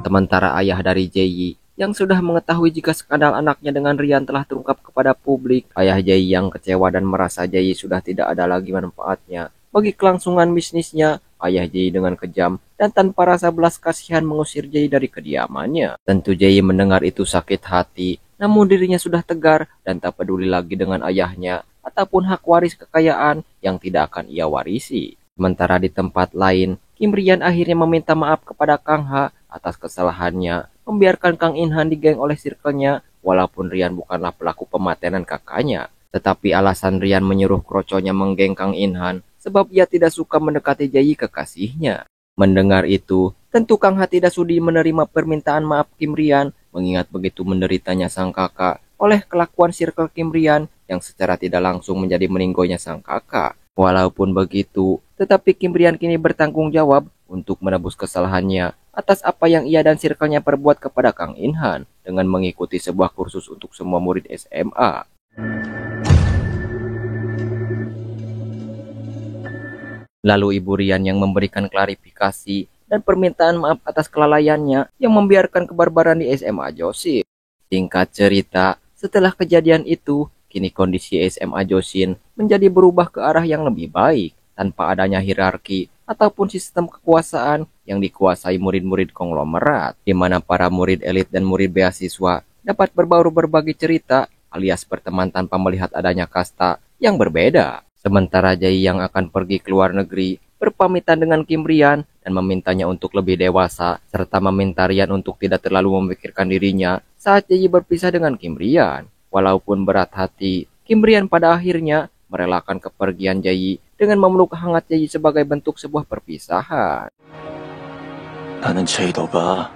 Sementara ayah dari Jayi yang sudah mengetahui jika skandal anaknya dengan Rian telah terungkap kepada publik, ayah Jayi yang kecewa dan merasa Jayi sudah tidak ada lagi manfaatnya bagi kelangsungan bisnisnya, ayah Jayi dengan kejam dan tanpa rasa belas kasihan mengusir Jayi dari kediamannya. Tentu Jayi mendengar itu sakit hati, namun dirinya sudah tegar dan tak peduli lagi dengan ayahnya ataupun hak waris kekayaan yang tidak akan ia warisi. Sementara di tempat lain, Kim Rian akhirnya meminta maaf kepada Kang Ha atas kesalahannya membiarkan Kang Inhan digeng oleh circle-nya, walaupun Rian bukanlah pelaku pematenan kakaknya. Tetapi alasan Rian menyuruh kroconya menggeng Kang Inhan sebab ia tidak suka mendekati Jayi kekasihnya. Mendengar itu, tentu Kang Ha tidak sudi menerima permintaan maaf Kim Rian, mengingat begitu menderitanya sang kakak oleh kelakuan circle Kim Rian yang secara tidak langsung menjadi meninggoynya sang kakak. Walaupun begitu, tetapi Kim Rian kini bertanggung jawab untuk menebus kesalahannya atas apa yang ia dan circle-nya perbuat kepada Kang Inhan dengan mengikuti sebuah kursus untuk semua murid SMA. Lalu Ibu Rian yang memberikan klarifikasi dan permintaan maaf atas kelalaiannya yang membiarkan kebarbaran di SMA Josin. Singkat cerita, setelah kejadian itu, kini kondisi SMA Josin menjadi berubah ke arah yang lebih baik tanpa adanya hierarki ataupun sistem kekuasaan yang dikuasai murid-murid konglomerat, di mana para murid elit dan murid beasiswa dapat berbaur berbagi cerita alias berteman tanpa melihat adanya kasta yang berbeda. Sementara Jayi yang akan pergi ke luar negeri berpamitan dengan Kim Rian dan memintanya untuk lebih dewasa, serta meminta Rian untuk tidak terlalu memikirkan dirinya saat Jayi berpisah dengan Kim Rian. Walaupun berat hati, Kim Rian pada akhirnya merelakan kepergian Jayi dengan memeluk hangat Yeji sebagai bentuk sebuah perpisahan. 나는 제이 너가